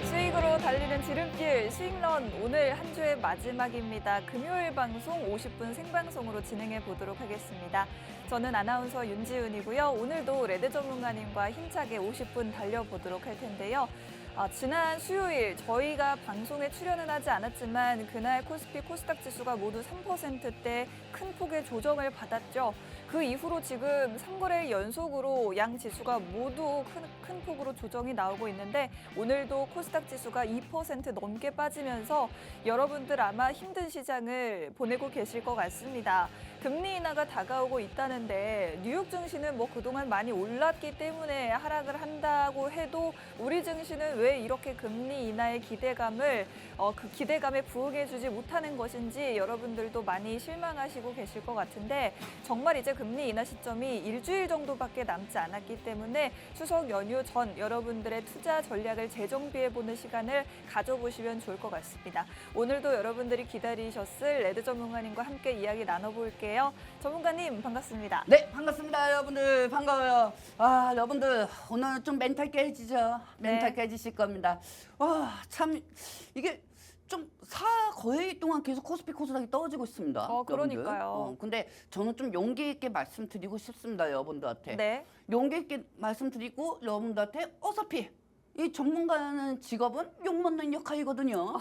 수익으로 달리는 지름길 수익런 오늘 한 주의 마지막입니다. 금요일 방송 50분 생방송으로 진행해 보도록 하겠습니다. 저는 아나운서 윤지은이고요. 오늘도 레드 전문가님과 힘차게 50분 달려보도록 할 텐데요. 지난 수요일 저희가 방송에 출연은 하지 않았지만 그날 코스피 코스닥 지수가 모두 3%대 큰 폭의 조정을 받았죠. 그 이후로 지금 3거래일 연속으로 양 지수가 모두 큰 폭으로 조정이 나오고 있는데 오늘도 코스닥 지수가 2% 넘게 빠지면서 여러분들 아마 힘든 시장을 보내고 계실 것 같습니다. 금리 인하가 다가오고 있다는데 뉴욕 증시는 뭐 그동안 많이 올랐기 때문에 하락을 한다고 해도 우리 증시는 왜 이렇게 금리 인하의 기대감을 그 기대감에 부응해주지 못하는 것인지 여러분들도 많이 실망하시고 계실 것 같은데 정말 이제 금리 인하 시점이 일주일 정도밖에 남지 않았기 때문에 추석 연휴 전 여러분들의 투자 전략을 재정비해보는 시간을 가져보시면 좋을 것 같습니다. 오늘도 여러분들이 기다리셨을 레드 전문가님과 함께 이야기 나눠볼게요. 전문가님 반갑습니다. 네, 반갑습니다. 여러분들 반가워요. 여러분들 오늘 좀 멘탈 깨지죠? 멘탈 깨지실 겁니다. 참 이게 좀 4거일 동안 계속 코스피 코스닥이 떨어지고 있습니다. 그러니까요. 근데 저는 좀 용기 있게 말씀드리고 싶습니다. 여러분들한테. 네. 용기 있게 말씀드리고 여러분들한테 어차피 이 전문가라는 직업은 욕먹는 역할이거든요.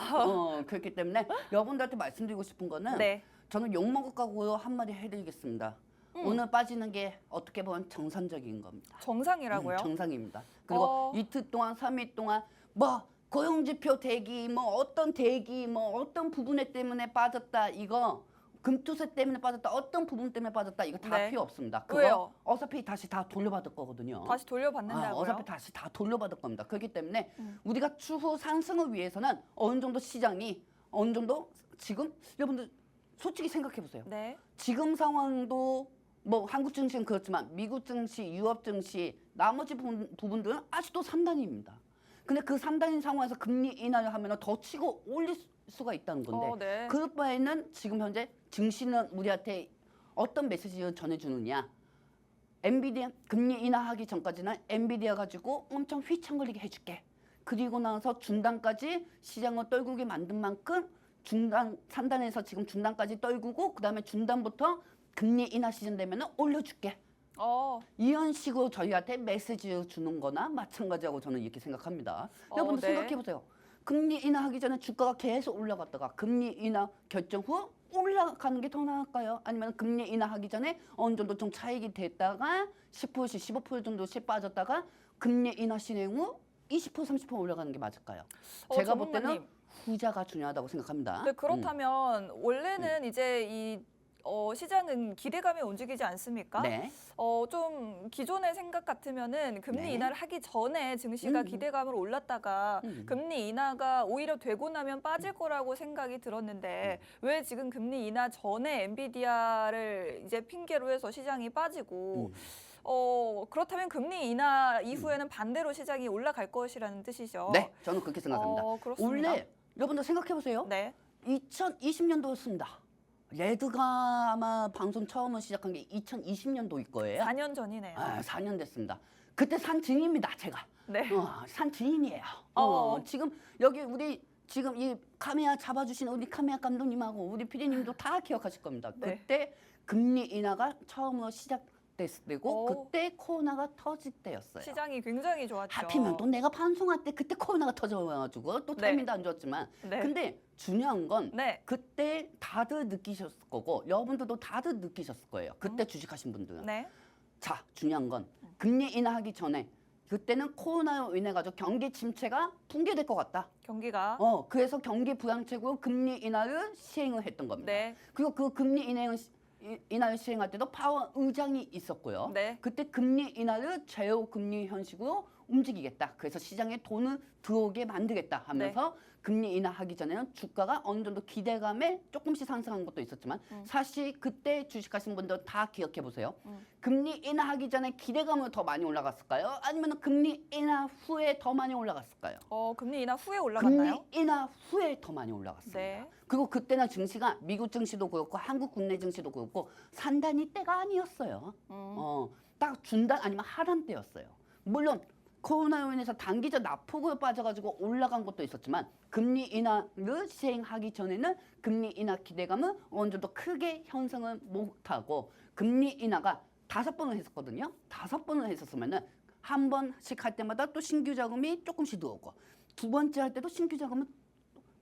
그렇기 때문에 여러분들한테 말씀드리고 싶은 거는 네. 저는 욕먹을 각오로 한마디 해드리겠습니다. 오늘 빠지는 게 어떻게 보면 정상적인 겁니다. 정상이라고요? 정상입니다. 그리고 이틀 동안, 3일 동안 뭐 고용지표 대기, 뭐 어떤 대기, 뭐 어떤 부분에 때문에 빠졌다 이거 금투세 때문에 빠졌다, 어떤 부분 때문에 빠졌다 이거 다 네. 필요 없습니다. 그거 왜요? 어차피 다시 다 돌려받을 거거든요. 다시 돌려받는다고요? 어차피 다시 다 돌려받을 겁니다. 그렇기 때문에 우리가 추후 상승을 위해서는 어느 정도 시장이 어느 정도 지금 여러분들 솔직히 생각해 보세요. 네. 지금 상황도 뭐 한국 증시는 그렇지만 미국 증시, 유럽 증시 나머지 부분들은 아직도 3단입니다. 근데 그 3단인 상황에서 금리 인하를 하면 더 치고 올릴 수가 있다는 건데 네. 그럴 바에는 지금 현재 증시는 우리한테 어떤 메시지를 전해주느냐. 엔비디아 금리 인하하기 전까지는 엔비디아 가지고 엄청 휘청거리게 해줄게. 그리고 나서 중단까지 시장을 떨구게 만든 만큼 중단 3단에서 지금 중단까지 떨구고 그다음에 중단부터 금리 인하 시즌 되면은 올려줄게. 이런 식으로 저희한테 메시지를 주는 거나 마찬가지라고 저는 이렇게 생각합니다. 여러분들 네. 생각해 보세요. 금리 인하하기 전에 주가가 계속 올라갔다가 금리 인하 결정 후 올라가는 게 더 나을까요? 아니면 금리 인하하기 전에 어느 정도 좀 차익이 됐다가 10%씩 15% 정도씩 빠졌다가 금리 인하 실행 후 20% 30% 올라가는 게 맞을까요? 제가 볼 때는 후자가 중요하다고 생각합니다. 네, 그렇다면 원래는 이제 이 시장은 기대감에 움직이지 않습니까? 네. 좀 기존의 생각 같으면은 금리 네. 인하를 하기 전에 증시가 기대감을 올랐다가 금리 인하가 오히려 되고 나면 빠질 거라고 생각이 들었는데 왜 지금 금리 인하 전에 엔비디아를 이제 핑계로 해서 시장이 빠지고 그렇다면 금리 인하 이후에는 반대로 시장이 올라갈 것이라는 뜻이죠. 네, 저는 그렇게 생각합니다. 그렇습니다. 원래 여러분들 생각해 보세요. 네. 2020년도였습니다. 레드가 아마 방송 처음을 시작한 게 2020년도일 거예요. 4년 전이네요. 4년 됐습니다. 그때 산 증인입니다, 제가. 네. 산 증인이에요. 지금 여기 우리 지금 이 카메라 잡아주신 우리 카메라 감독님하고 우리 PD님도 다 기억하실 겁니다. 네. 그때 금리 인하가 처음으로 시작됐을 때고 그때 코로나가 터질 때였어요. 시장이 굉장히 좋았죠. 하필이면 또 내가 방송할 때 그때 코로나가 터져가지고 또 타이밍도 안 좋았지만 근데 중요한 건 그때 다들 느끼셨을 거고 여러분들도 다들 느끼셨을 거예요. 그때 주식하신 분들은. 자, 중요한 건 금리 인하하기 전에 그때는 코로나로 인해 가지고 경기 침체가 붕괴될 것 같다. 경기가. 그래서 경기 부양책으로 금리 인하를 시행을 했던 겁니다. 그리고 그 금리 인하를 시행할 때도 파월 의장이 있었고요. 그때 금리 인하를 제로 금리 형식으로 움직이겠다. 그래서 시장에 돈을 들어오게 만들겠다 하면서 금리 인하하기 전에는 주가가 어느 정도 기대감에 조금씩 상승한 것도 있었지만 사실 그때 주식하신 분들 다 기억해 보세요. 금리 인하하기 전에 기대감으로 더 많이 올라갔을까요? 아니면 금리 인하 후에 더 많이 올라갔을까요? 금리 인하 후에 올라갔나요? 금리 인하 후에 더 많이 올라갔습니다. 그리고 그때는 증시가 미국 증시도 그렇고 한국 국내 증시도 그렇고 산단이 때가 아니었어요. 딱 중단 아니면 하단 때였어요. 물론 코로나로 인해서 단기적 낙폭으로 빠져가지고 올라간 것도 있었지만 금리 인하를 시행하기 전에는 금리 인하 기대감은 어느 정도 크게 형성을 못하고 금리 인하가 5번을 했었거든요. 5번을 했었으면은 한 번씩 할 때마다 또 신규 자금이 조금씩 들어오고 두 번째 할 때도 신규 자금은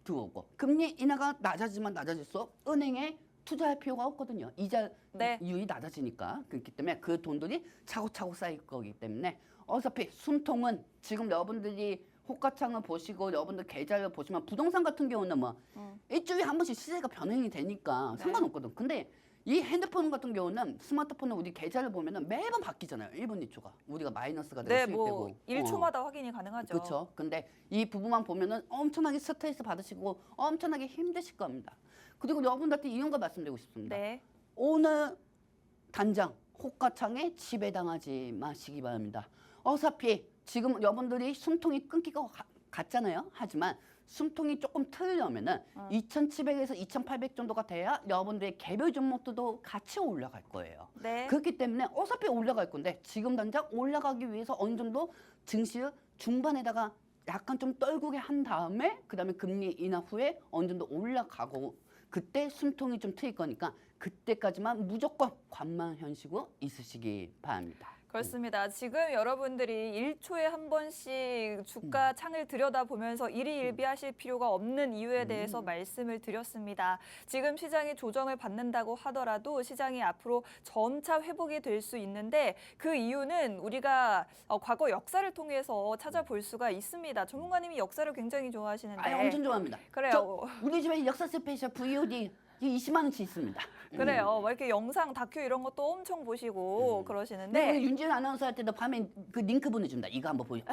들어오고 금리 인하가 낮아지면 낮아질수록 은행에 투자할 필요가 없거든요. 이자율이 낮아지니까. 그렇기 때문에 그 돈들이 차곡차곡 쌓일 거기 때문에 어차피 숨통은 지금 여러분들이 호가창을 보시고 여러분들 계좌를 보시면 부동산 같은 경우는 뭐 일주일에 한 번씩 시세가 변동이 되니까 상관없거든. 근데 이 핸드폰 같은 경우는 스마트폰은 우리 계좌를 보면은 매번 바뀌잖아요. 1분 2초가. 우리가 마이너스가 되고 수익되고. 1초마다 확인이 가능하죠. 그렇죠. 근데 이 부분만 보면은 엄청나게 스트레스 받으시고 엄청나게 힘드실 겁니다. 그리고 여러분들한테 이런 거 말씀드리고 싶습니다. 네. 오늘 당장 호가창에 지배당하지 마시기 바랍니다. 어차피 지금 여러분들이 숨통이 끊길 것 같잖아요. 하지만 숨통이 조금 트이려면은 2,700에서 2,800 정도가 돼야 여러분들의 개별 종목들도 같이 올라갈 거예요. 네. 그렇기 때문에 어차피 올라갈 건데 지금 당장 올라가기 위해서 어느 정도 증시를 중반에다가 약간 좀 떨구게 한 다음에 그다음에 금리 인하 후에 어느 정도 올라가고 그때 숨통이 좀 트일 거니까 그때까지만 무조건 관망 현식으로 있으시기 바랍니다. 그렇습니다. 지금 여러분들이 1초에 한 번씩 주가 창을 들여다보면서 일희일비하실 필요가 없는 이유에 대해서 말씀을 드렸습니다. 지금 시장이 조정을 받는다고 하더라도 시장이 앞으로 점차 회복이 될 수 있는데 그 이유는 우리가 과거 역사를 통해서 찾아볼 수가 있습니다. 전문가님이 역사를 굉장히 좋아하시는데. 엄청 좋아합니다. 그래요. 우리 집에 역사 스페셜 VOD 20만 원치 있습니다. 그래요. 뭐 이렇게 영상, 다큐 이런 것도 엄청 보시고 그러시는데. 네, 윤지은 아나운서 할 때도 밤에 그 링크 보내준다. 이거 한번 보라고.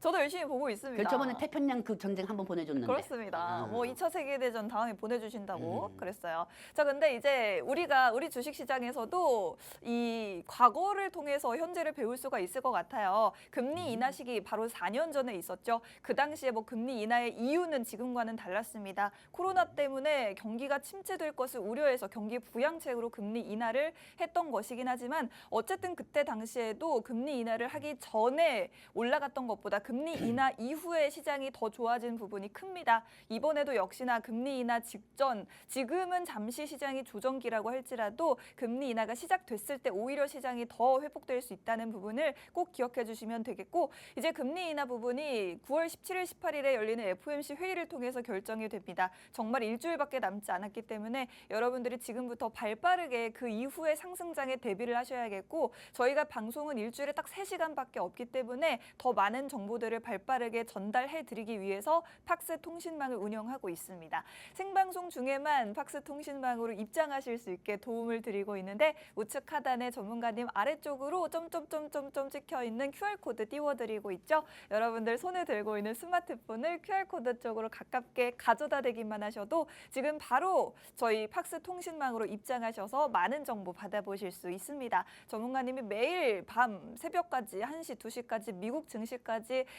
저도 열심히 보고 있습니다. 저번에 태평양 그 전쟁 한번 보내줬는데. 그렇습니다. 뭐 2차 세계대전 다음에 보내주신다고 그랬어요. 자, 근데 이제 우리 주식시장에서도 이 과거를 통해서 현재를 배울 수가 있을 것 같아요. 금리 인하 시기 바로 4년 전에 있었죠. 그 당시에 뭐 금리 인하의 이유는 지금과는 달랐습니다. 코로나 때문에 경기가 침체될 것을 우려해서 경기 부양책으로 금리 인하를 했던 것이긴 하지만 어쨌든 그때 당시에도 금리 인하를 하기 전에 올라갔던 것보다 금리 인하 이후에 시장이 더 좋아진 부분이 큽니다. 이번에도 역시나 금리 인하 직전, 지금은 잠시 시장이 조정기라고 할지라도 금리 인하가 시작됐을 때 오히려 시장이 더 회복될 수 있다는 부분을 꼭 기억해 주시면 되겠고 이제 금리 인하 부분이 9월 17일, 18일에 열리는 FOMC 회의를 통해서 결정이 됩니다. 정말 일주일밖에 남지 않았기 때문에 여러분들이 지금부터 발빠르게 그 이후의 상승장에 대비를 하셔야겠고 저희가 방송은 일주일에 딱 3시간밖에 없기 때문에 더 많은 정보들을 발빠르게 전달해드리기 위해서 팍스 통신망을 운영하고 있습니다. 생방송 중에만 팍스 통신망으로 입장하실 수 있게 도움을 드리고 있는데 우측 하단에 전문가님 아래쪽으로 점점점점점 찍혀있는 QR코드 띄워드리고 있죠. 여러분들 손에 들고 있는 스마트폰을 QR코드 쪽으로 가깝게 가져다 대기만 하셔도 지금 바로 저희 팍스 통신망으로 입장하셔서 많은 정보 받아보실 수 있습니다. 전문가님이 매일 밤 새벽까지 1시, 2시까지 미국 증시까지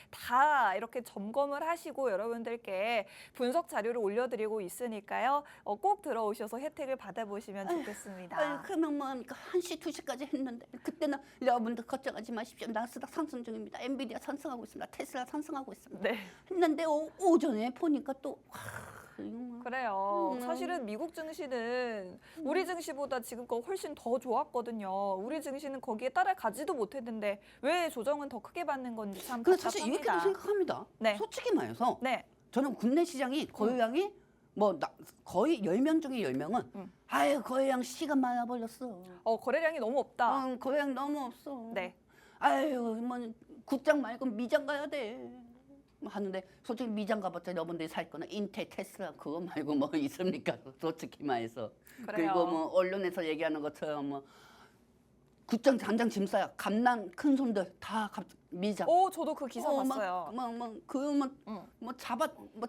다 이렇게 점검을 하시고 여러분들께 분석 자료를 올려드리고 있으니까요. 꼭 들어오셔서 혜택을 받아보시면 좋겠습니다. 그러면 뭐 1시, 2시까지 했는데 그때는 여러분들 걱정하지 마십시오. 나스닥 상승 중입니다. 엔비디아 상승하고 있습니다. 테슬라 상승하고 있습니다. 네. 했는데 오전에 보니까 또 그래요. 사실은 미국 증시는 우리 증시보다 지금껏 훨씬 더 좋았거든요. 우리 증시는 거기에 따라가지도 못했는데 왜 조정은 더 크게 받는 건지 참 답답합니다. 사실 이렇게도 생각합니다. 네. 솔직히 말해서 네. 저는 국내 시장이 거래량이 거의 10명 중에 10명은 아유 거래량 시간 많아 버렸어. 거래량이 너무 없다. 거래량 너무 없어. 네. 아유 뭐 국장 말고 미장 가야 돼. 하는데 솔직히 미장 가봤자 여러분들이 살 거는 인텔, 테슬라 그거 말고 뭐 있습니까? 솔직히 말해서. 그래요. 그리고 뭐 언론에서 얘기하는 것처럼 뭐 국장 단장 짐 싸야 갓난 큰 손들 다 미장. 저도 그 기사 봤어요.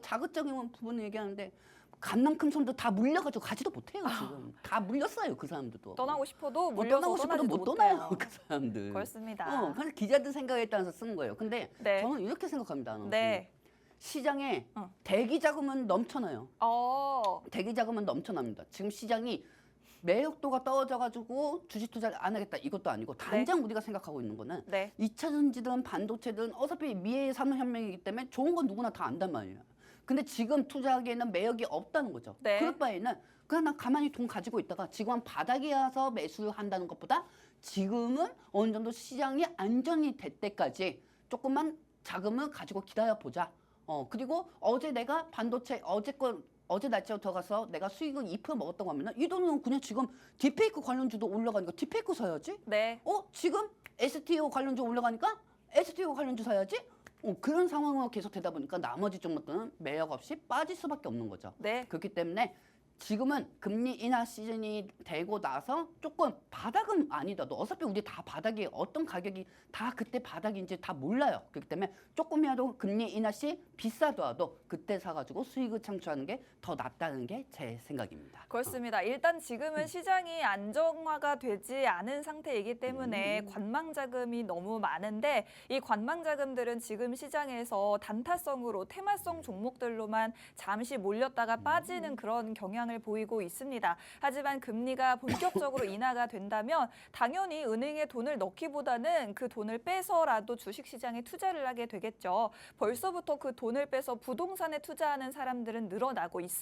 자극적인 부분을 얘기하는데 갓난 큰 손들 다 물려가지고 가지도 못해요 지금. 다 물렸어요 그 사람들도. 떠나고 싶어도 물려서 떠나지도 못 떠나요 그 사람들. 그렇습니다. 그래서 기자들 생각에 따라서 쓴 거예요. 근데 네. 저는 이렇게 생각합니다. 네. 시장에 대기 자금은 넘쳐나요. 대기 자금은 넘쳐납니다. 지금 시장이 매력도가 떨어져가지고 주식 투자를 안 하겠다 이것도 아니고 당장 우리가 생각하고 있는 거는 2차 전지든 반도체든 어차피 미래의 산업혁명이기 때문에 좋은 건 누구나 다 안단 말이에요. 근데 지금 투자하기에는 매력이 없다는 거죠. 그럴 바에는 그냥 난 가만히 돈 가지고 있다가 지금 바닥에 와서 매수한다는 것보다 지금은 어느 정도 시장이 안정이 될 때까지 조금만 자금을 가지고 기다려보자. 그리고 어제 내가 반도체 어제 날짜로 들어가서 내가 수익을 2% 먹었다고 하면은 이 돈은 그냥 지금 딥페이크 관련주도 올라가니까 딥페이크 사야지. 지금 STO 관련주 올라가니까 STO 관련주 사야지. 그런 상황으로 계속 되다 보니까 나머지 종목들은 매력 없이 빠질 수밖에 없는 거죠. 그렇기 때문에 지금은 금리 인하 시즌이 되고 나서 조금 바닥은 아니더라도 어차피 우리 다 바닥이 어떤 가격이 다 그때 바닥인지 다 몰라요. 그렇기 때문에 조금이라도 금리 인하 시 비싸더라도 그때 사가지고 수익을 창출하는 게 더 낫다는 게 제 생각입니다. 그렇습니다. 일단 지금은 시장이 안정화가 되지 않은 상태이기 때문에 관망 자금이 너무 많은데 이 관망 자금들은 지금 시장에서 단타성으로 테마성 종목들로만 잠시 몰렸다가 빠지는 그런 경향을 보이고 있습니다. 하지만 금리가 본격적으로 인하가 된다면 당연히 은행에 돈을 넣기보다는 그 돈을 빼서라도 주식시장에 투자를 하게 되겠죠. 벌써부터 그 돈을 빼서 부동산에 투자하는 사람들은 늘어나고 있습니다.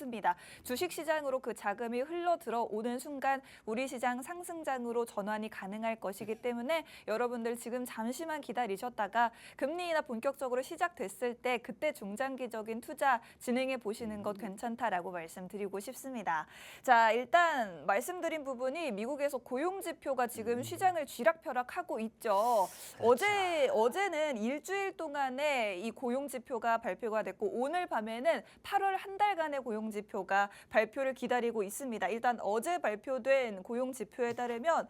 주식시장으로 그 자금이 흘러 들어오는 순간 우리 시장 상승장으로 전환이 가능할 것이기 때문에 여러분들 지금 잠시만 기다리셨다가 금리 인하 본격적으로 시작됐을 때 그때 중장기적인 투자 진행해 보시는 것 괜찮다라고 말씀드리고 싶습니다. 자, 일단 말씀드린 부분이 미국에서 고용 지표가 지금 시장을 쥐락펴락하고 있죠. 어제는 일주일 동안에 이 고용 지표가 발표가 됐고 오늘 밤에는 8월 한 달간의 고용 지표가 발표를 기다리고 있습니다. 일단 어제 발표된 고용 지표에 따르면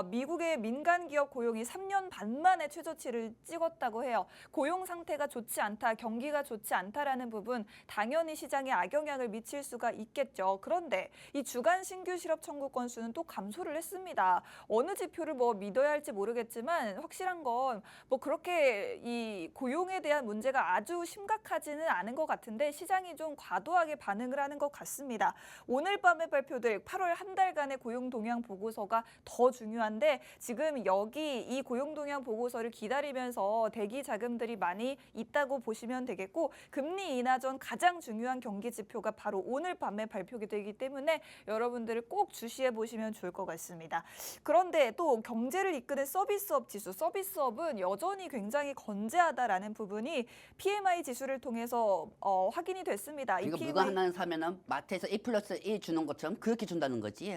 미국의 민간 기업 고용이 3년 반 만에 최저치를 찍었다고 해요. 고용 상태가 좋지 않다, 경기가 좋지 않다라는 부분 당연히 시장에 악영향을 미칠 수가 있겠죠. 그런데 이 주간 신규 실업 청구 건수는 또 감소를 했습니다. 어느 지표를 믿어야 할지 모르겠지만 확실한 건 그렇게 이 고용에 대한 문제가 아주 심각하지는 않은 것 같은데 시장이 좀 과도하게 반응을 하는 것 같습니다. 오늘 밤에 발표될 8월 한 달간의 고용 동향 보고서가 더 중요한데 지금 여기 이 고용 동향 보고서를 기다리면서 대기 자금들이 많이 있다고 보시면 되겠고 금리 인하 전 가장 중요한 경기 지표가 바로 오늘 밤에 발표가 되기 때문에 여러분들을 꼭 주시해 보시면 좋을 것 같습니다. 그런데 또 경제를 이끄는 서비스업 지수, 서비스업은 여전히 굉장히 건재하다라는 부분이 PMI 지수를 통해서 확인이 됐습니다. 이거 물건 하나 사면은 마트에서 1+1 주는 것처럼 그렇게 준다는 거지.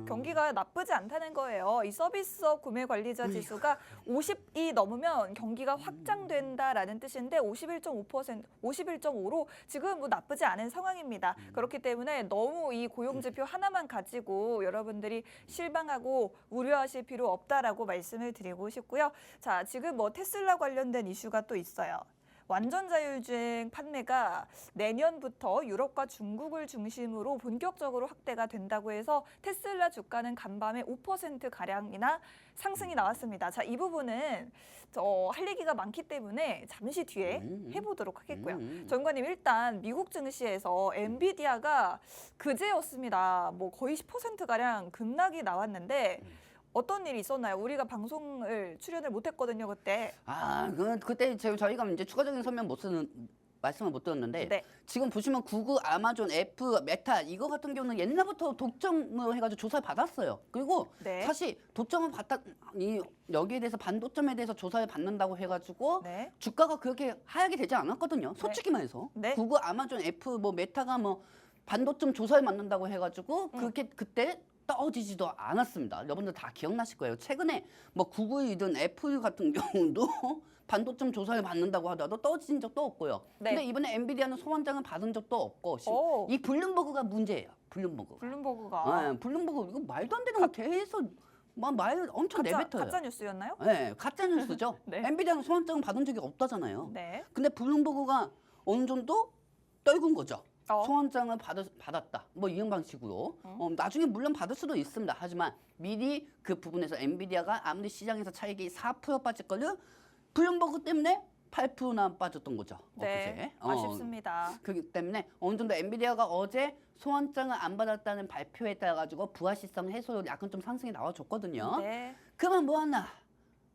경기가 나쁘지 않다는 거예요. 이 서비스업 구매 관리자 지수가 50이 넘으면 경기가 확장된다라는 뜻인데 51.5%, 51.5로 지금 나쁘지 않은 상황입니다. 그렇기 때문에 너무 이 고용 지표 하나만 가지고 여러분들이 실망하고 우려하실 필요 없다라고 말씀을 드리고 싶고요. 자, 지금 테슬라 관련된 이슈가 또 있어요. 완전 자율주행 판매가 내년부터 유럽과 중국을 중심으로 본격적으로 확대가 된다고 해서 테슬라 주가는 간밤에 5%가량이나 상승이 나왔습니다. 자, 이 부분은 할 얘기가 많기 때문에 잠시 뒤에 해보도록 하겠고요. 정관님, 일단 미국 증시에서 엔비디아가 그제였습니다. 거의 10%가량 급락이 나왔는데 어떤 일이 있었나요? 우리가 방송을 출연을 못했거든요, 그때. 그때 저희가 이제 추가적인 설명 말씀을 못 드렸는데 지금 보시면 구글, 아마존, 애플, 메타 이거 같은 경우는 옛날부터 독점을 해가지고 조사를 받았어요. 그리고 사실 독점을 여기에 대해서 반도점에 대해서 조사를 받는다고 해가지고 주가가 그렇게 하락이 되지 않았거든요. 솔직히만 해서 구글, 아마존, 애플, 메타가 반도점 조사를 받는다고 해가지고 그렇게 그때 떨어지지도 않았습니다. 여러분들 다 기억나실 거예요. 최근에 구글이든 애플 같은 경우도 반도점 조사를 받는다고 하더라도 떨어진 적도 없고요. 근데 이번에 엔비디아는 소환장을 받은 적도 없고 이 블룸버그가 문제예요. 블룸버그가 이거 말도 안 되는 거 계속 말 엄청 내뱉어요. 가짜 뉴스였나요? 네, 가짜 뉴스죠. 엔비디아는 소환장을 받은 적이 없다잖아요. 근데 블룸버그가 어느 정도 떨군 거죠. 소환장을 받았다. 이런 방식으로. 나중에 물론 받을 수도 있습니다. 하지만 미리 그 부분에서 엔비디아가 아무리 시장에서 차익이 4% 빠질 걸요. 블룸버그 때문에 8%나 빠졌던 거죠. 네, 엊그제. 아쉽습니다. 그렇기 때문에 어느 정도 엔비디아가 어제 소환장을 안 받았다는 발표에 따라 가지고 부가시성 해소로 약간 좀 상승이 나와줬거든요. 네. 그러면 뭐하나?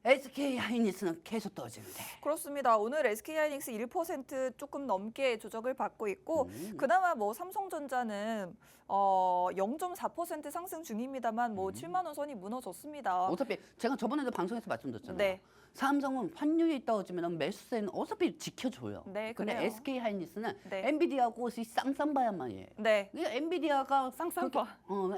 SK하이닉스는 계속 떨어지는데. 그렇습니다. 오늘 SK하이닉스 1% 조금 넘게 조정을 받고 있고 그나마 뭐 삼성전자는 0.4% 상승 중입니다만 뭐 7만 원 선이 무너졌습니다. 어차피 제가 저번에도 방송에서 말씀드렸잖아요. 네. 삼성은 환율이 떨어지면 매수세는 어차피 지켜줘요. 네, 근데 그래요. SK하이닉스는 네. 엔비디아하고 쌍쌍바야 말이에요. 네. 엔비디아가 쌍쌍바.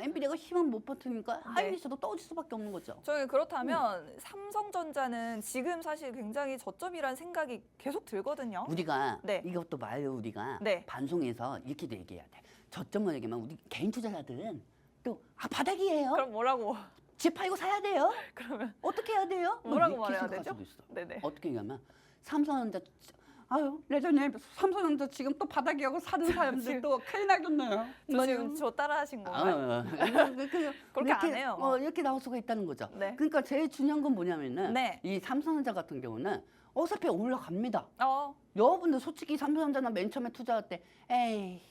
엔비디아가 힘을 못 버티니까 하이닉스도 떨어질 수밖에 없는 거죠. 저는 그렇다면 삼성전자는 지금 사실 굉장히 저점이란 생각이 계속 들거든요. 우리가 네. 이것도 말로 우리가 네. 방송에서 이렇게도 얘기해야 돼. 저점을 얘기하면 우리 개인 투자자들은 또 바닥이에요. 그럼 뭐라고? 집 팔고 사야 돼요. 그러면 어떻게 해야 돼요? 뭐라고 이렇게 말해야 생각할 되죠? 수도 있어. 네네. 어떻게 얘기하면 삼성전자 아유 레전님 삼성전자 지금 또 바닥이하고 사는 사람들 또 큰일 나겠네요. 지금 저 따라하신 건가요? 그렇게 안 해요. 이렇게 나올 수가 있다는 거죠. 네. 그러니까 제일 중요한 건 뭐냐면은 네. 이 삼성전자 같은 경우는 어차피 올라갑니다. 어, 여러분들 솔직히 삼성전자는 맨 처음에 투자할 때 에이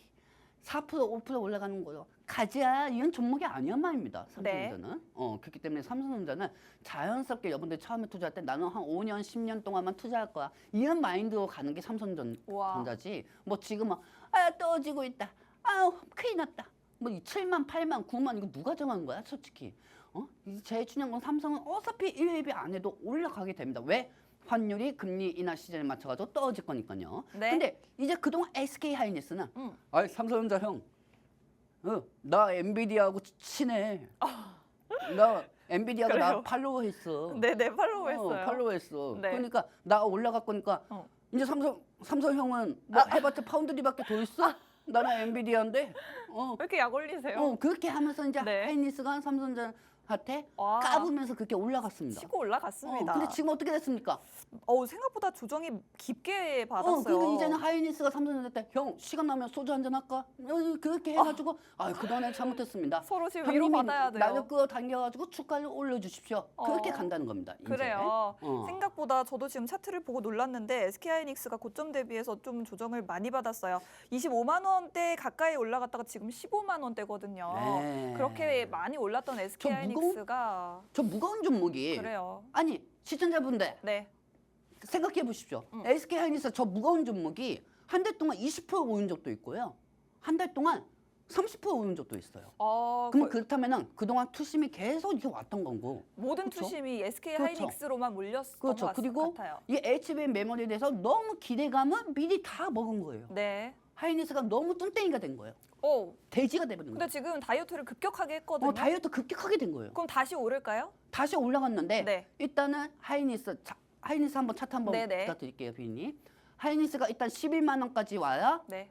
4% 5% 올라가는 거요. 가자 이런 종목이 아니야 말입니다. 삼성전자는. 그렇기 때문에 삼성전자는 자연스럽게 여러분들 처음에 투자할 때 나는 한 5년 10년 동안만 투자할 거야. 이런 마인드로 가는 게 삼성전자지. 뭐 지금은 떨어지고 있다. 아우 큰일 났다. 뭐 7만 8만 9만 이거 누가 정한 거야 솔직히. 제일 중요한 건 삼성은 어차피 1회 안 해도 올라가게 됩니다. 왜? 환율이 금리 인하 시즌에 맞춰가지고 떨어질 거니까요. 네. 근데 이제 그동안 SK하이닉스는 아이 삼성전자 형, 나 엔비디아하고 친해. 나 엔비디아가 그래요? 나 팔로우했어. 네네 팔로우했어요. 팔로우했어. 네. 그러니까 나 올라갈 거니까 이제 삼성 형은 뭐 해봤자 파운드리밖에 더 있어? 나는 엔비디아인데. 왜 이렇게 약 올리세요? 그렇게 하면서 이제 네. 하이닉스가 삼성전자한테 와. 까부면서 그렇게 올라갔습니다. 치고 올라갔습니다. 근데 지금 어떻게 됐습니까? 생각보다 조정이 깊게 받았어요. 그리고 이제는 하이닉스가 삼성전자 때 형 시간 나면 소주 한잔 할까? 그렇게 해가지고 그동안에 잘못했습니다. 서로 지금 형님이 위로받아야 돼요. 나를 끌어당겨가지고 주가를 올려주십시오. 그렇게 간다는 겁니다. 이제. 그래요. 생각보다 저도 지금 차트를 보고 놀랐는데 SK하이닉스가 고점 대비해서 좀 조정을 많이 받았어요. 25만 원대 가까이 올라갔다가 지금 15만 원대거든요. 네. 그렇게 많이 올랐던 SK하이닉스가 저 무거운 종목이 그래요. 아니 시청자분들 네. 생각해 보십시오. SK하이닉스 저 무거운 종목이 한 달 동안 20% 오른 적도 있고요. 한 달 동안 30% 오른 적도 있어요. 그럼 그렇다면은 그동안 투심이 계속 이렇게 왔던 거고. 모든 그렇죠? 투심이 SK하이닉스로만 몰렸던 것 그리고 같아요. 이 HBM 메모리에 대해서 너무 기대감은 미리 다 먹은 거예요. 네. 하이닉스가 너무 뚱땡이가 된 거예요. 돼지가 돼버린 거예요. 근데 지금 다이어트를 급격하게 했거든요. 다이어트 급격하게 된 거예요. 그럼 다시 오를까요? 다시 올라갔는데 네. 일단은 하이닉스 한번 차트 한번 네네. 부탁드릴게요, 비님. 하이닉스가 일단 11만 원까지 와야 네.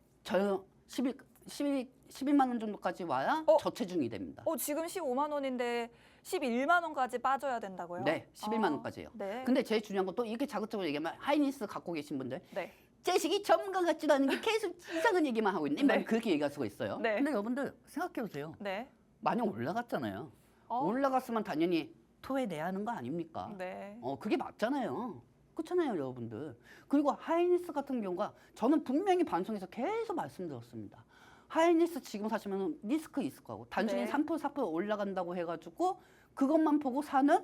11만 원 정도까지 와야 저체중이 됩니다. 지금 15만 원인데 11만 원까지 빠져야 된다고요? 네, 11만 원까지요. 네. 근데 제일 중요한 건 또 이렇게 자극적으로 얘기하면 하이닉스 갖고 계신 분들 네. 재식이 전문가 같지도 않은 게 계속 이상한 얘기만 하고 있네. 네. 그렇게 얘기할 수가 있어요. 네. 근데 여러분들 생각해 보세요. 네. 많이 올라갔잖아요. 올라갔으면 당연히 토해내야 하는 거 아닙니까? 네. 그게 맞잖아요. 그렇잖아요, 여러분들. 그리고 하이닉스 같은 경우가 저는 분명히 방송에서 계속 말씀드렸습니다. 하이닉스 지금 사시면 리스크 있을 거고 단순히 네. 3% 4% 올라간다고 해가지고 그것만 보고 사는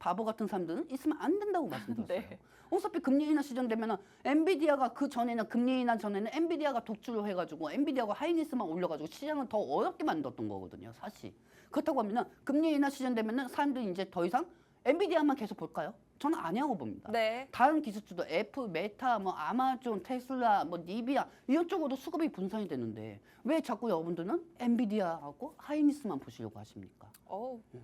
바보 같은 사람들은 있으면 안 된다고 말씀드렸어요. 네. 어차피 금리 인하 시즌 되면은 엔비디아가 그 전에는 금리 인하 전에는 엔비디아가 독주를 해가지고 엔비디아가 하이닉스만 올려가지고 시장을 더 어렵게 만들었던 거거든요, 사실. 그렇다고 하면은 금리 인하 시즌 되면은 사람들이 이제 더 이상 엔비디아만 계속 볼까요? 저는 아니라고 봅니다. 네. 다른 기술주도 애플, 메타, 뭐 아마존, 테슬라, 뭐 니비아 이런 쪽으로도 수급이 분산이 되는데 왜 자꾸 여러분들은 엔비디아하고 하이닉스만 보시려고 하십니까?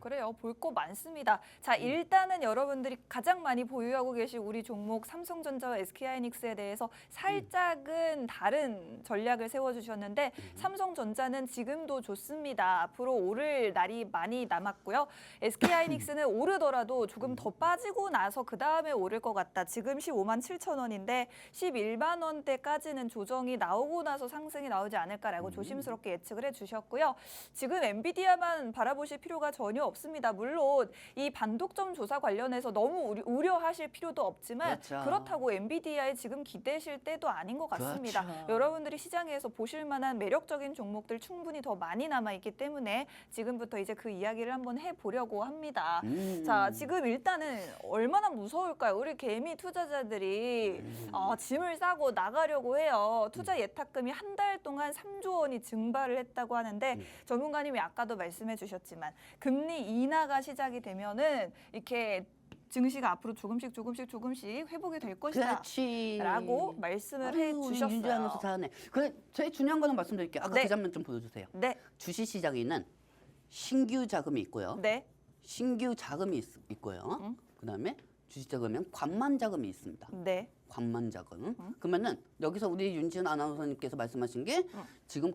그래요. 볼 거 많습니다. 자, 일단은 여러분들이 가장 많이 보유하고 계신 우리 종목 삼성전자와 SK하이닉스에 대해서 살짝은 다른 전략을 세워주셨는데 삼성전자는 지금도 좋습니다. 앞으로 오를 날이 많이 남았고요. SK하이닉스는 오르더라도 조금 더 빠지고 나서 그 다음에 오를 것 같다. 지금 15만 7천 원인데 11만 원대까지는 조정이 나오고 나서 상승이 나오지 않을까라고 조심스럽게 예측을 해주셨고요. 지금 엔비디아만 바라보실 필요가 전혀 없습니다. 물론 이 반독점 조사 관련해서 너무 우려하실 필요도 없지만 그렇죠. 그렇다고 엔비디아에 지금 기대실 때도 아닌 것 같습니다. 그렇죠. 여러분들이 시장에서 보실 만한 매력적인 종목들 충분히 더 많이 남아있기 때문에 지금부터 이제 그 이야기를 한번 해보려고 합니다. 자, 지금 일단은 얼마나 무서울까요? 우리 개미 투자자들이 짐을 싸고 나가려고 해요. 투자 예탁금이 한 달 동안 3조 원이 증발을 했다고 하는데 전문가님이 아까도 말씀해 주셨지만 금리 인하가 시작이 되면은 이렇게 증시가 앞으로 조금씩 회복이 될 것이다. 라고 말씀을 해주셨어요. 윤지하면서 잘하네. 그래, 제일 중요한 거는 말씀드릴게요. 아까 네. 그 장면 좀 보여주세요. 네. 주식시장에는 신규 자금이 있고요. 네. 신규 자금이 있고요. 그다음에 주식자금은 관만 자금이 있습니다. 네. 관만 자금. 그러면은 여기서 우리 윤지은 아나운서님께서 말씀하신 게 지금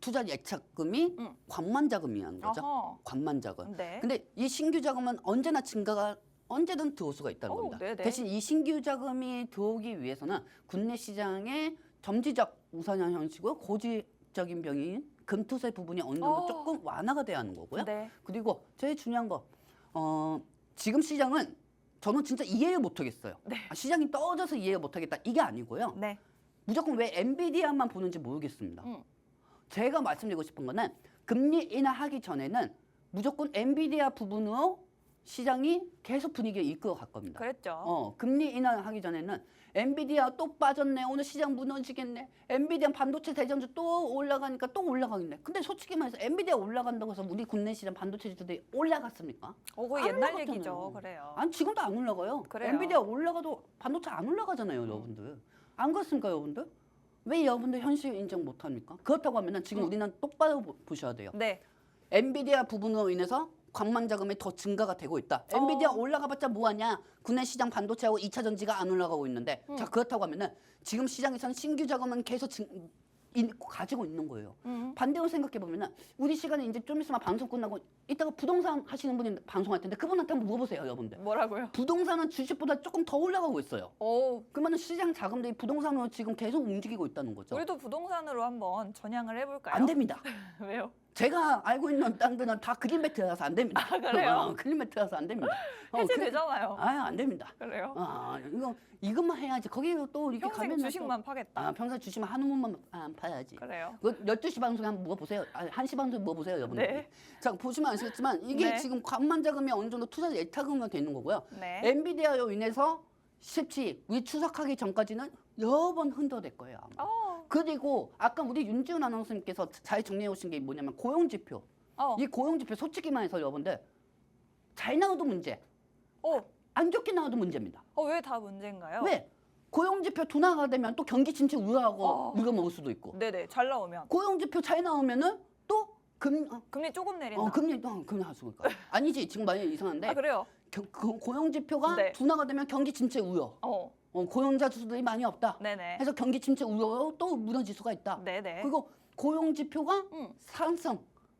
투자 예탁금이 관만 자금이라는 거죠. 어허. 관만 자금. 네. 근데 이 신규 자금은 언제나 증가가 언제든 들어올 수가 있다는 겁니다. 네네. 대신 이 신규 자금이 들어오기 위해서는 국내 시장의 점지적 우상향 형식으로 고질적인 병인 금투세 부분이 어느 정도 조금 완화가 돼야 하는 거고요. 네. 그리고 제일 중요한 거 지금 시장은 저는 진짜 이해를 못하겠어요. 네. 시장이 떨어져서 이해를 못하겠다 이게 아니고요. 네. 무조건 왜 엔비디아만 보는지 모르겠습니다. 제가 말씀드리고 싶은 거는 금리 인하하기 전에는 무조건 엔비디아 부분으로 시장이 계속 분위기를 이끌어 갈 겁니다. 그랬죠. 금리 인하하기 전에는 엔비디아 또 빠졌네. 오늘 시장 무너지겠네. 엔비디아 반도체 대전주 또 올라가니까 또 올라가겠네. 근데 솔직히 말해서 엔비디아 올라간다고 해서 우리 국내 시장 반도체 지수들이 올라갔습니까? 그거 안 옛날 올라갔잖아요. 얘기죠. 그래요. 아니 지금도 안 올라가요. 그래요. 엔비디아 올라가도 반도체 안 올라가잖아요, 여러분들. 안 그렇습니까, 여러분들? 왜 여러분들 현실 인정 못합니까? 그렇다고 하면은 지금 우리는 똑바로 보셔야 돼요. 네. 엔비디아 부분으로 인해서 관만 자금이 더 증가가 되고 있다. 엔비디아 올라가봤자 뭐하냐? 국내 시장 반도체하고 2차 전지가 안 올라가고 있는데 자 그렇다고 하면은 지금 시장에서는 신규 자금은 계속 가지고 있는 거예요. 반대로 생각해 보면은 우리 시간에 이제 좀 있으면 방송 끝나고 이따가 부동산 하시는 분이 방송할 텐데 그분한테 한번 물어보세요, 여러분들. 뭐라고요? 부동산은 주식보다 조금 더 올라가고 있어요. 오. 그러면 시장 자금들이 부동산으로 지금 계속 움직이고 있다는 거죠. 우리도 부동산으로 한번 전향을 해볼까요? 안 됩니다. 왜요? 제가 알고 있는 땅들은 다 그린벨트라서 안 됩니다. 그래요? 그린벨트라서 안 됩니다. 해제되잖아요. 안 됩니다. 그래요? 이것만 해야지. 거기로 또 이렇게 평생 가면 주식만 파겠다. 평생 주식만 한 우물만 파야지. 그래요. 12시 방송에 한번 물어보세요. 1시 방송에 물어보세요, 여러분들. 네. 자, 보시면 아시겠지만 이게 네. 지금 관만 자금이 어느 정도 투자 예탁금으로 돼 있는 거고요. 네. 엔비디아로 인해서 쉽지 우리 추석하기 전까지는 여러 번 흔들어댈 거예요. 아마. 그리고 아까 우리 윤지은 아나운서님께서 잘 정리해 오신 게 뭐냐면 고용지표. 이 고용지표 솔직히 말해서 여러분들 잘 나와도 문제, 안 좋게 나와도 문제입니다. 왜 다 문제인가요? 왜? 고용지표 둔화가 되면 또 경기 침체 우려하고 우려 먹을 수도 있고. 네네, 잘 나오면. 고용지표 잘 나오면은 또 금리 조금 내린다. 금리 할 수가 있을까? 아니지, 지금 많이 이상한데. 그래요? 고용지표가 네. 둔화가 되면 경기 침체 우려. 고용자 수들이 많이 없다. 네네. 해서 경기 침체 우려로 또 무너질 수가 있다. 네네. 그리고 고용지표가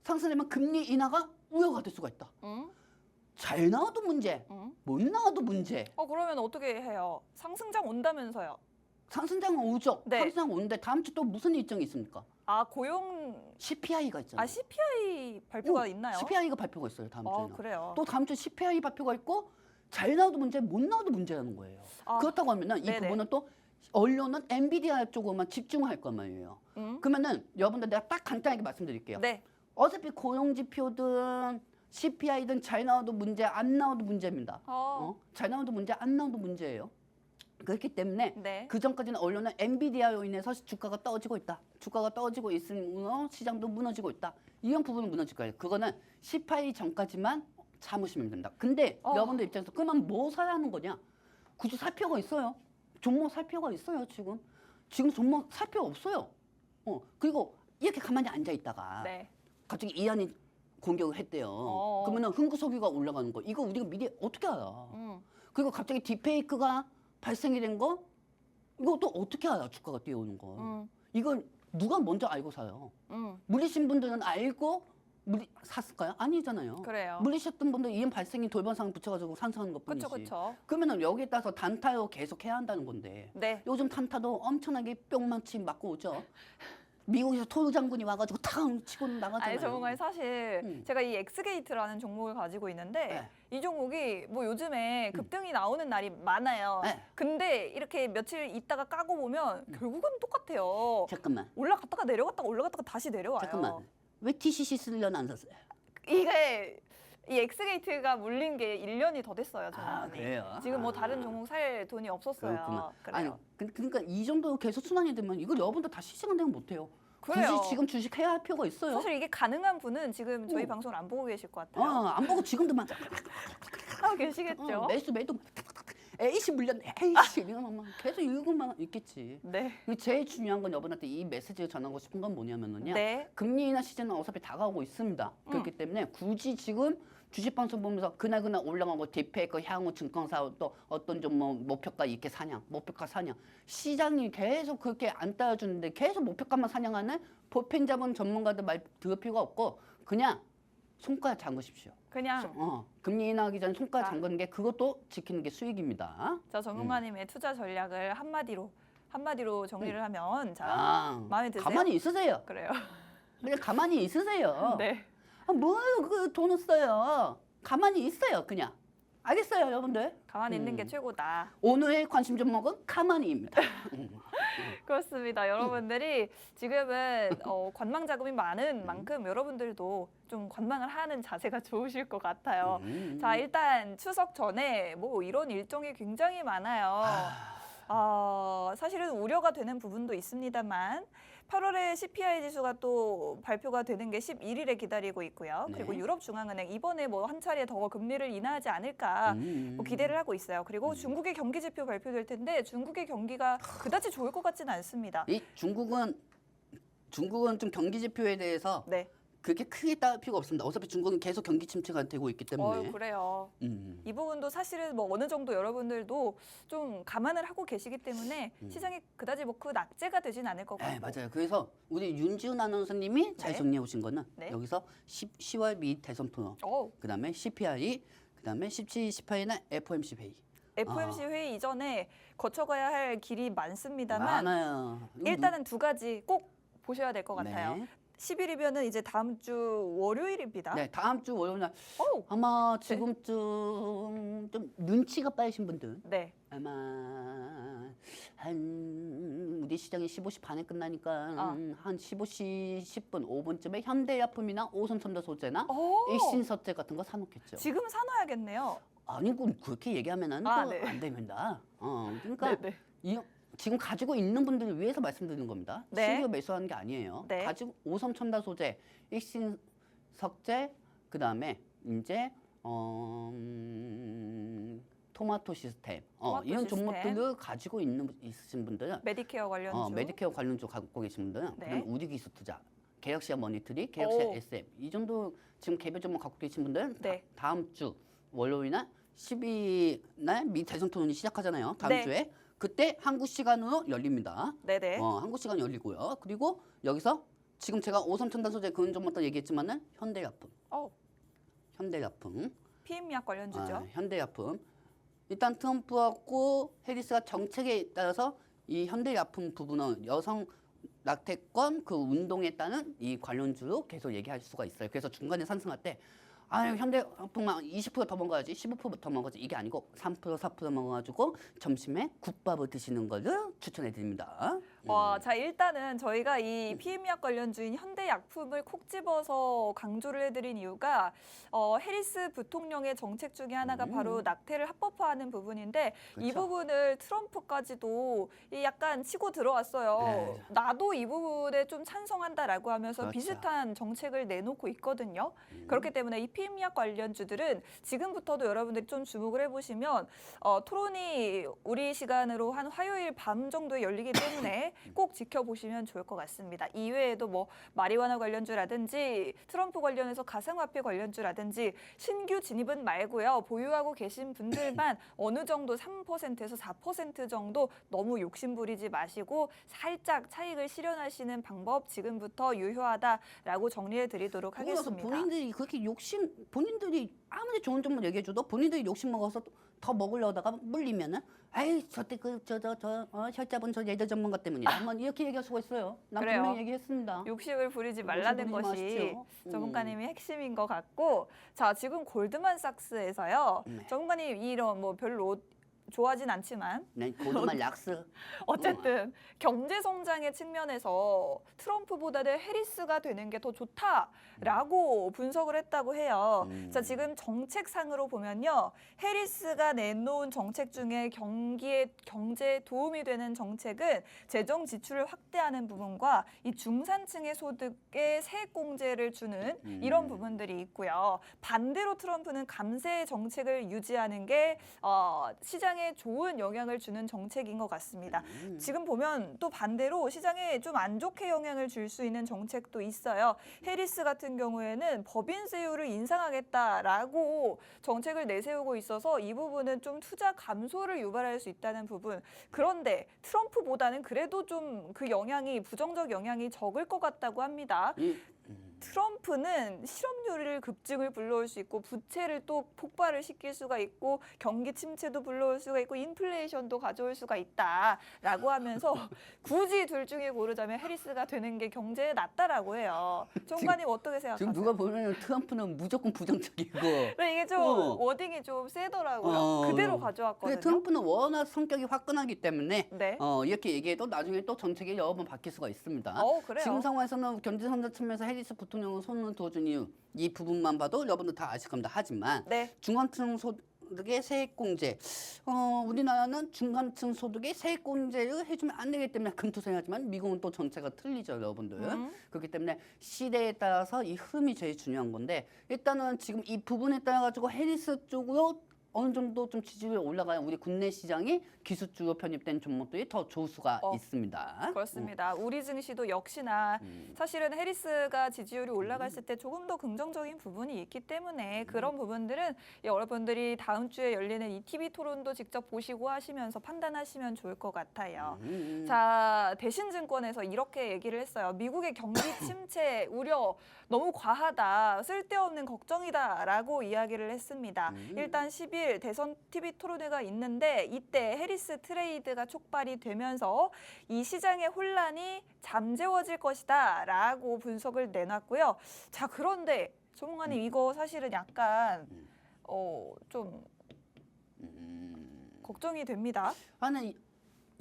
상승되면 금리 인하가 우려가 될 수가 있다. 잘 나와도 문제, 못 나와도 문제. 그러면 어떻게 해요? 상승장 온다면서요? 상승장은 오죠. 네. 상승장 오는데 다음 주 또 무슨 일정이 있습니까? 고용 CPI가 있잖아요. CPI 발표가 있나요? CPI가 발표가 있어요, 다음 주에는. 그래요. 또 다음 주 CPI 발표가 있고 잘 나와도 문제, 못 나와도 문제라는 거예요. 그렇다고 하면은 이 네네. 부분은 또 언론은 엔비디아 쪽으로만 집중할 거 말이에요. 그러면은 여러분들 내가 딱 간단하게 말씀드릴게요. 네. 어차피 고용지표든 CPI든 잘 나와도 문제, 안 나와도 문제입니다. 잘 나와도 문제, 안 나와도 문제예요. 그렇기 때문에 네. 그 전까지는 언론은 엔비디아로 인해서 주가가 떨어지고 있다. 주가가 떨어지고 있으므로 시장도 무너지고 있다. 이런 부분은 무너질 거예요. 그거는 CPI 전까지만 참으시면 됩니다. 근데 여러분들 입장에서 그러면 뭐 사야 하는 거냐? 굳이 살 필요가 있어요. 종목 살 필요가 있어요, 지금. 지금 종목 살 필요 없어요. 그리고 이렇게 가만히 앉아 있다가 네. 갑자기 이한이 공격을 했대요. 그러면은 흥구석유가 올라가는 거. 이거 우리가 미리 어떻게 알아? 그리고 갑자기 딥페이크가 발생이 된 거, 이거 또 어떻게 알아? 주가가 뛰어오는 거. 이걸 누가 먼저 알고 사요? 물리신 분들은 알고 샀을까요? 아니잖아요. 그래요. 물리셨던 분들 이인 발생이 돌반상 붙여가지고 산소하는 것뿐이지. 그렇죠. 그러면은 여기에 따라서 단타로 계속 해야 한다는 건데. 네. 요즘 단타도 엄청나게 뿅망치 맞고 오죠. 미국에서 토르 장군이 와가지고 탕 치고 나가잖아요. 아니 정말 사실 제가 이 엑스게이트라는 종목을 가지고 있는데 이 종목이 뭐 요즘에 급등이 나오는 날이 많아요. 근데 이렇게 며칠 있다가 까고 보면 결국은 똑같아요. 잠깐만. 올라갔다가 올라갔다가 다시 내려와요. 잠깐만. 왜 TCC 쓰려는 안 샀어요? 이게 이 엑스게이트가 물린 게 1년이 더 됐어요, 저는. 그래요? 지금 뭐 다른 종목 살 돈이 없었어요. 그렇구나. 그래요. 아니, 그러니까 이 정도 계속 순환이 되면 이걸 여러분들 다 실시간 대응 못해요. 그래요. 굳이 지금 주식 해야 할 필요가 있어요. 사실 이게 가능한 분은 지금 저희 방송을 안 보고 계실 것 같아요. 안 보고 지금도 막 하고 계시겠죠? 매도 에이씨 물렸네. 에이씨 이러면 계속 이거만 있겠지. 네. 제일 중요한 건 여러분한테 이 메시지를 전하고 싶은 건 뭐냐면요. 네. 금리 인하 시즌은 어차피 다가오고 있습니다. 그렇기 때문에 굳이 지금 주식 방송 보면서 그날 올라가고 디페이커 향후 증권사 또 어떤 좀 뭐 목표가 이렇게 사냥, 목표가 사냥. 시장이 계속 그렇게 안 따라주는데 계속 목표가만 사냥하는 보펜 잡은 전문가들 말 들을 필요가 없고 그냥 손가락 잠그십시오. 그냥 금리 인하하기 전에 손가락 잠그는 게 그것도 지키는 게 수익입니다. 자, 전문가님의 투자 전략을 한마디로 정리를 하면 마음에 드세요? 가만히 있으세요. 그래요. 그냥 가만히 있으세요. 네. 뭘 그 돈을 써요. 가만히 있어요, 그냥. 알겠어요, 여러분들? 가만히 있는 게 최고다. 오늘의 관심 종목은 가만히입니다. 그렇습니다. 여러분들이 지금은 관망 자금이 많은 만큼 여러분들도 좀 관망을 하는 자세가 좋으실 것 같아요. 자, 일단 추석 전에 뭐 이런 일정이 굉장히 많아요. 사실은 우려가 되는 부분도 있습니다만 8월에 CPI 지수가 또 발표가 되는 게 11일에 기다리고 있고요. 그리고 유럽중앙은행 이번에 뭐 한 차례 더 금리를 인하하지 않을까 뭐 기대를 하고 있어요. 그리고 중국의 경기 지표 발표될 텐데 중국의 경기가 그다지 좋을 것 같지는 않습니다. 이 중국은 좀 경기 지표에 대해서 그렇게 크게 따를 필요가 없습니다. 어차피 중국은 계속 경기 침체가 되고 있기 때문에. 그래요. 이 부분도 사실은 뭐 어느 정도 여러분들도 좀 감안을 하고 계시기 때문에 시장이 그다지 뭐 그 낙제가 되진 않을 것 같고. 맞아요. 그래서 우리 윤지훈 아나운서님이 잘 정리해 오신 거는 여기서 10월 미 대선 토론, 그다음에 CPI, 그다음에 17, 18일날 FOMC 회의. FOMC 회의 이전에 거쳐가야 할 길이 많습니다만 많아요. 일단은 두 가지 꼭 보셔야 될 것 같아요. 10일이면은 이제 다음 주 월요일입니다. 네, 다음 주 월요일 날 아마 지금쯤 좀 눈치가 빠르신 분들 아마 한 우리 시장이 15시 반에 끝나니까 한 15시 10분, 5분쯤에 현대약품이나 오손천도 소재나 일신서재 같은 거 사놓겠죠. 지금 사놔야겠네요. 아니, 그렇게 얘기하면은 또 안 됩니다. 그러니까 지금 가지고 있는 분들을 위해서 말씀드리는 겁니다. 신규 매수하는 게 아니에요. 가지고 오섬첨다 소재, 일신석재, 그다음에 이제 토마토 시스템, 이런 종목들을 가지고 있으신 분들은 메디케어 관련주, 메디케어 관련주 갖고 계신 분들은 그다음 우리기술투자, 계역시장 머니터리, 계역시장 SM 이 정도 지금 개별 종목 갖고 계신 분들은 다음 주 월요일날 12날 미 대선 토론이 시작하잖아요. 다음 주에. 그때 한국 시간으로 열립니다. 한국 시간 열리고요. 그리고 여기서 지금 제가 오섬천단 소재 그런 종목도 얘기했지만은 현대약품. 현대약품. PM약 관련주죠. 현대약품. 일단 트럼프하고 해리스가 정책에 따라서 이 현대약품 부분은 여성 낙태권 그 운동에 따른 이 관련주로 계속 얘기할 수가 있어요. 그래서 중간에 상승할 때 현대약품만 20% 더 먹어야지 15%더 먹어야지 이게 아니고 3% 4% 먹어가지고 점심에 국밥을 드시는 것을 추천해 드립니다. 자, 일단은 저희가 이 PM약 관련주인 현대약품을 콕 집어서 강조를 해드린 이유가 해리스 부통령의 정책 중에 하나가 바로 낙태를 합법화하는 부분인데 이 부분을 트럼프까지도 약간 치고 들어왔어요. 나도 이 부분에 좀 찬성한다라고 하면서 비슷한 정책을 내놓고 있거든요. 그렇기 때문에 이 피임약 관련주들은 지금부터도 여러분들이 좀 주목을 해보시면 토론이 우리 시간으로 한 화요일 밤 정도에 열리기 때문에 꼭 지켜보시면 좋을 것 같습니다. 이외에도 뭐 마리화나 관련주라든지 트럼프 관련해서 가상화폐 관련주라든지 신규 진입은 말고요. 보유하고 계신 분들만 어느 정도 3%에서 4% 정도 너무 욕심부리지 마시고 살짝 차익을 실현하시는 방법 지금부터 유효하다라고 정리해 드리도록 하겠습니다. 본인들이 그렇게 본인들이 아무리 좋은 점을 얘기해줘도 본인들이 욕심 먹어서 더 먹으려다가 물리면은 아이 저때 혈자본 저 예절 전문가 때문이다. 한번 이렇게 얘기할 수가 있어요. 난 그래요. 분명히 얘기했습니다. 욕심을 부리지 말라는 것이 전문가님이 핵심인 것 같고, 자 지금 골드만삭스에서요. 전문가님 이런 뭐 별로 좋아하진 않지만 네, 골드만 락스. 어쨌든 경제 성장의 측면에서 트럼프보다는 해리스가 되는 게 더 좋다라고 분석을 했다고 해요. 자, 지금 정책상으로 보면요. 해리스가 내놓은 정책 중에 경제에 도움이 되는 정책은 재정 지출을 확대하는 부분과 이 중산층의 소득에 세액공제를 주는 이런 부분들이 있고요. 반대로 트럼프는 감세 정책을 유지하는 게 시장에 좋은 영향을 주는 정책인 것 같습니다. 지금 보면 또 반대로 시장에 좀 안 좋게 영향을 줄 수 있는 정책도 있어요. 해리스 같은 경우에는 법인세율을 인상하겠다라고 정책을 내세우고 있어서 이 부분은 좀 투자 감소를 유발할 수 있다는 부분. 그런데 트럼프보다는 그래도 좀 그 영향이 부정적 영향이 적을 것 같다고 합니다. 트럼프는 실업률을 급증을 불러올 수 있고 부채를 또 폭발을 시킬 수가 있고 경기 침체도 불러올 수가 있고 인플레이션도 가져올 수가 있다라고 하면서 굳이 둘 중에 고르자면 해리스가 되는 게 경제에 낫다라고 해요. 정관님 어떻게 생각하세요? 지금 누가 보면 트럼프는 무조건 부정적이고 이게 좀 워딩이 좀 세더라고요. 그대로 가져왔거든요. 트럼프는 워낙 성격이 화끈하기 때문에 네. 이렇게 얘기해도 나중에 또 정책이 여러 번 바뀔 수가 있습니다. 그래요? 지금 상황에서는 경제 성장 측면에서 해리스 부통령은 손을 둬준 이유 이 부분만 봐도 여러분들 다 아실 겁니다. 하지만 네. 중간층 소득의 세액공제 우리나라는 중간층 소득의 세액공제를 해주면 안 되기 때문에 금투성하지만 미국은 또 정체가 틀리죠, 여러분들. 그렇기 때문에 시대에 따라서 이 흐름이 제일 중요한 건데 일단은 지금 이 부분에 따라 가지고 해리스 쪽으로 어느 정도 좀 지지율이 올라가야 우리 국내 시장이 기술주로 편입된 종목들이 더 좋을 수가 있습니다. 그렇습니다. 우리 증시도 역시나 사실은 해리스가 지지율이 올라갔을 때 조금 더 긍정적인 부분이 있기 때문에 그런 부분들은 여러분들이 다음 주에 열리는 이 TV 토론도 직접 보시고 하시면서 판단하시면 좋을 것 같아요. 자, 대신증권에서 이렇게 얘기를 했어요. 미국의 경기 침체 우려 너무 과하다, 쓸데없는 걱정이다라고 이야기를 했습니다. 일단 10일 대선 TV 토론회가 있는데 이때 해리스 트레이드가 촉발이 되면서 이 시장의 혼란이 잠재워질 것이다라고 분석을 내놨고요. 자, 그런데 전문가님 이거 사실은 약간 좀 걱정이 됩니다.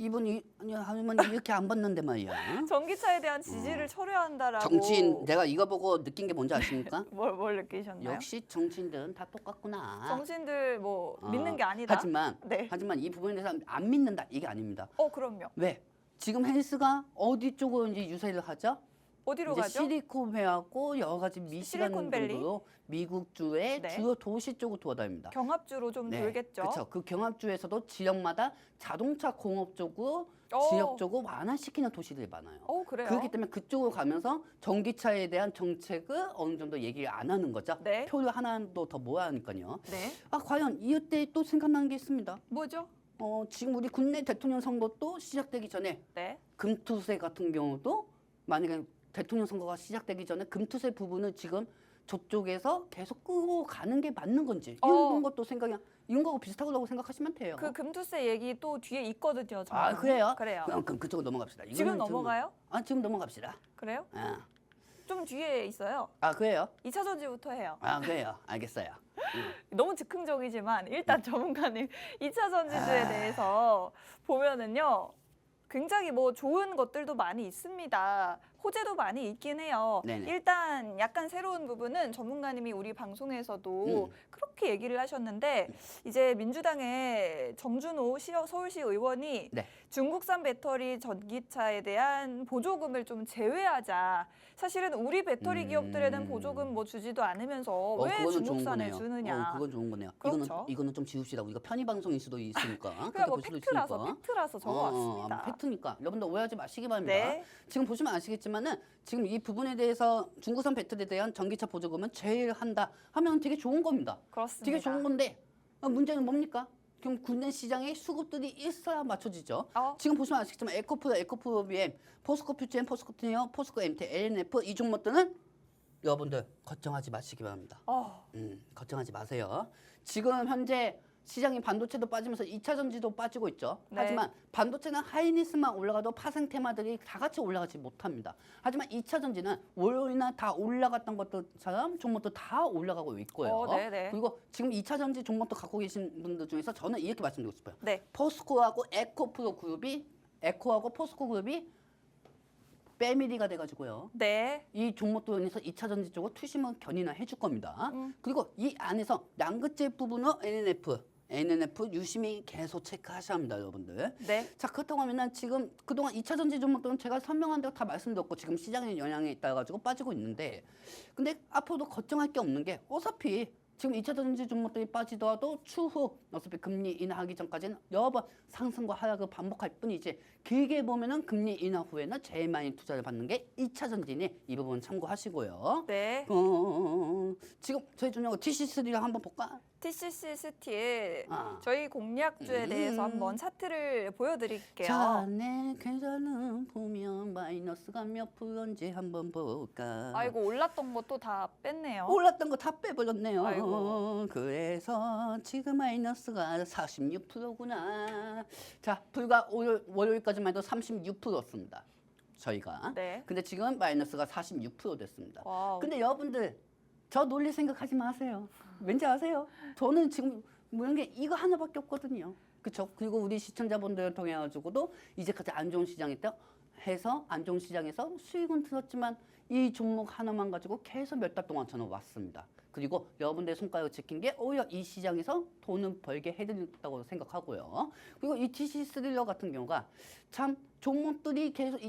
이분이 이렇게 안 봤는데 말이야. 전기차에 대한 지지를 철회한다라고. 정치인 내가 이거 보고 느낀 게 뭔지 아십니까? 뭘 느끼셨나요? 역시 정치인들은 다 똑같구나. 정치인들 뭐 믿는 게 아니다. 하지만 이 부분에 대해서 안 믿는다 이게 아닙니다. 그럼요. 왜? 지금 해리스가 어디 쪽으로 이제 유세를 하죠? 어디로 이제 가죠? 실리콘밸리하고 여러 가지 미시간 정도로 미국주의 주요 도시 쪽으로 돌아다닙니다. 경합주로 좀 돌겠죠. 그렇죠. 그 경합주에서도 지역마다 자동차 공업 쪽으로 지역적으로 완화시키는 도시들이 많아요. 그래요? 그렇기 때문에 그쪽으로 가면서 전기차에 대한 정책을 어느 정도 얘기를 안 하는 거죠. 네. 표를 하나도 더 모아야 하니까요. 네. 과연 이때 또 생각나는 게 있습니다. 뭐죠? 지금 우리 국내 대통령 선거도 시작되기 전에 금투세 같은 경우도 만약에 대통령 선거가 시작되기 전에 금투세 부분을 지금 저쪽에서 계속 끌고 가는 게 맞는 건지 이런 것도 이런 거하고 비슷하다고 생각하시면 돼요. 그 금투세 얘기 또 뒤에 있거든요. 그래요? 그래요. 그럼 그쪽으로 넘어갑시다. 지금 넘어가요? 지금 넘어갑시다. 그래요? 좀 뒤에 있어요. 그래요? 2차 전지부터 해요. 그래요. 알겠어요. 너무 즉흥적이지만 일단 전문가님 2차 전지주에 대해서 보면은요. 굉장히 뭐 좋은 것들도 많이 있습니다. 호재도 많이 있긴 해요. 네네. 일단 약간 새로운 부분은 전문가님이 우리 방송에서도 그렇게 얘기를 하셨는데 이제 민주당의 정준호 서울시 의원이 네. 중국산 배터리 전기차에 대한 보조금을 좀 제외하자. 사실은 우리 배터리 기업들에는 보조금 뭐 주지도 않으면서 왜 중국산에 주느냐. 그건 좋은 거네요. 그렇죠. 이거는 좀 지웁시다. 우리가 편의 방송일 수도 있으니까. 그러니까 뭐 팩트라서 적어왔습니다. 팩트니까. 여러분들 오해하지 마시기 바랍니다. 네. 지금 보시면 아시겠지만은 지금 이 부분에 대해서 중국산 배터리에 대한 전기차 보조금은 제외한다 하면 되게 좋은 겁니다. 그렇습니다. 되게 좋은 건데 문제는 뭡니까? 그럼 국내 시장에 수급들이 있어야 맞춰지죠. 지금 보시면 아시겠지만 에코프 BM, 포스코 퓨처엠, 포스코 티니어, 포스코 MT, LNF 이 종목들은 여러분들 걱정하지 마시기 바랍니다. 걱정하지 마세요. 지금 현재 시장이 반도체도 빠지면서 2차 전지도 빠지고 있죠. 네. 하지만 반도체는 하이닉스만 올라가도 파생 테마들이 다 같이 올라가지 못합니다. 하지만 2차 전지는 월요일날 다 올라갔던 것들처럼 종목도 다 올라가고 있고요. 그리고 지금 2차 전지 종목도 갖고 계신 분들 중에서 저는 이렇게 말씀드리고 싶어요. 네. 포스코하고 에코하고 포스코 그룹이 패밀리가 돼가지고요. 네. 이 종목도 인해서 2차 전지 쪽으로 투심을 견인을 해줄 겁니다. 그리고 이 안에서 양극재 부분은 NNF 유심히 계속 체크하셔야 합니다, 여러분들. 네. 자, 그렇다고 하면은 지금 그동안 2차 전지 종목들은 제가 설명한 대로 다 말씀드렸고 지금 시장의 영향에 따라 가지고 빠지고 있는데 근데 앞으로도 걱정할 게 없는 게 어차피 지금 2차 전지 종목들이 빠지더라도 추후 어차피 금리 인하하기 전까지는 여러 번 상승과 하락을 반복할 뿐이지 길게 보면은 금리 인하 후에는 제일 많이 투자를 받는 게 2차 전지니 이 부분 참고하시고요. 네. 지금 저희 준영아 TC3를 한번 볼까? TCC 스틸 저희 공략주에 대해서 한번 차트를 보여드릴게요. 자네 계산은 보면 마이너스가 몇 프로인지 한번 볼까? 아이고 올랐던 것도 다 뺐네요. 올랐던 거 다 빼버렸네요. 아이고. 그래서 지금 마이너스가 46%구나. 자, 불과 월요일까지만 해도 36%였습니다. 저희가. 네. 근데 지금 마이너스가 46% 됐습니다. 와우. 근데 여러분들 저 놀릴 생각하지 마세요. 왠지 아세요? 저는 지금 모르는 게 이거 하나밖에 없거든요. 그렇죠? 그리고 우리 시청자분들을 통해 가지고도 이제까지 안 좋은 시장이다 해서 안 좋은 시장에서 수익은 들었지만 이 종목 하나만 가지고 계속 몇 달 동안 저는 왔습니다. 그리고 여러분들의 손가락을 지킨 게 오히려 이 시장에서 돈을 벌게 해드렸다고 생각하고요. 그리고 이 TC 스릴러 같은 경우가 참 종목들이 계속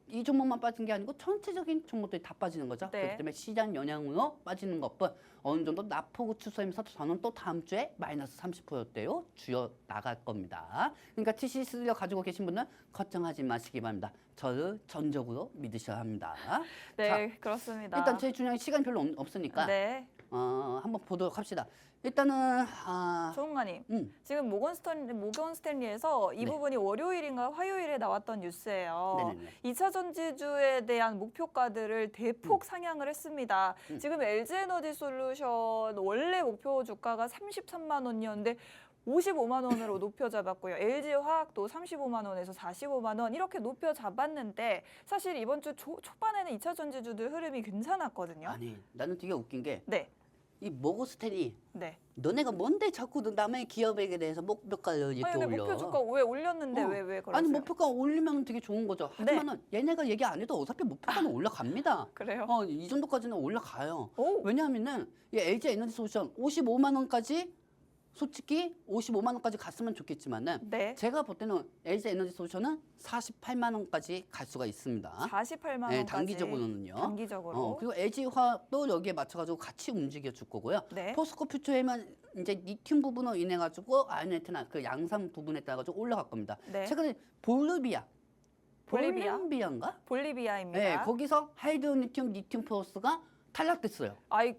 이 종목만 빠진 게 아니고 전체적인 종목들이 다 빠지는 거죠. 네. 그렇기 때문에 시장 영향으로 빠지는 것뿐 어느 정도 낙폭을 추수하면서 저는 또 다음 주에 마이너스 30%대로 주어 나갈 겁니다. 그러니까 TC 스릴러 가지고 계신 분은 걱정하지 마시기 바랍니다. 저를 전적으로 믿으셔야 합니다. 네, 자, 그렇습니다. 일단 제 준영이 시간이 별로 없으니까 네. 한번 보도록 합시다. 일단은 조은가님, 지금 모건 스탠리에서 이 네. 부분이 월요일인가 화요일에 나왔던 뉴스예요. 네네네. 2차 전지주에 대한 목표가들을 대폭 상향을 했습니다. 지금 LG에너지 솔루션 원래 목표 주가가 33만 원이었는데 55만 원으로 높여 잡았고요. LG화학도 35만 원에서 45만 원 이렇게 높여 잡았는데 사실 이번 주 초반에는 2차 전지주들 흐름이 괜찮았거든요. 아니 나는 되게 웃긴 게 네. 이 모고스텐이 네. 너네가 뭔데 자꾸 남의 기업에 대해서 목표가를 이렇게 아니, 근데 올려? 목표 주가 왜 올렸는데 왜 그러세요? 아니 목표가 올리면 되게 좋은 거죠. 하지만은 얘네가 얘기 안 해도 어차피 목표가는 올라갑니다. 그래요? 이 정도까지는 올라가요. 오. 왜냐하면은 이 LG 에너지 솔루션 55만 원까지 솔직히 55만 원까지 갔으면 좋겠지만은 네. 제가 볼 때는 LG 에너지 솔루션은 48만 원까지 갈 수가 있습니다. 48만 원까지. 네, 단기적으로는요. 단기적으로. 그리고 LG화학도 여기에 맞춰가지고 같이 움직여 줄 거고요. 네. 포스코 퓨처에만 이제 리튬 부분으로 인해 가지고 아이언이나 그 양산 부분에 따라 가지고 올라갈 겁니다. 네. 최근에 볼리비아인가? 볼리비아입니다. 네, 거기서 하이드로리튬 리튬 플러스가 탈락됐어요.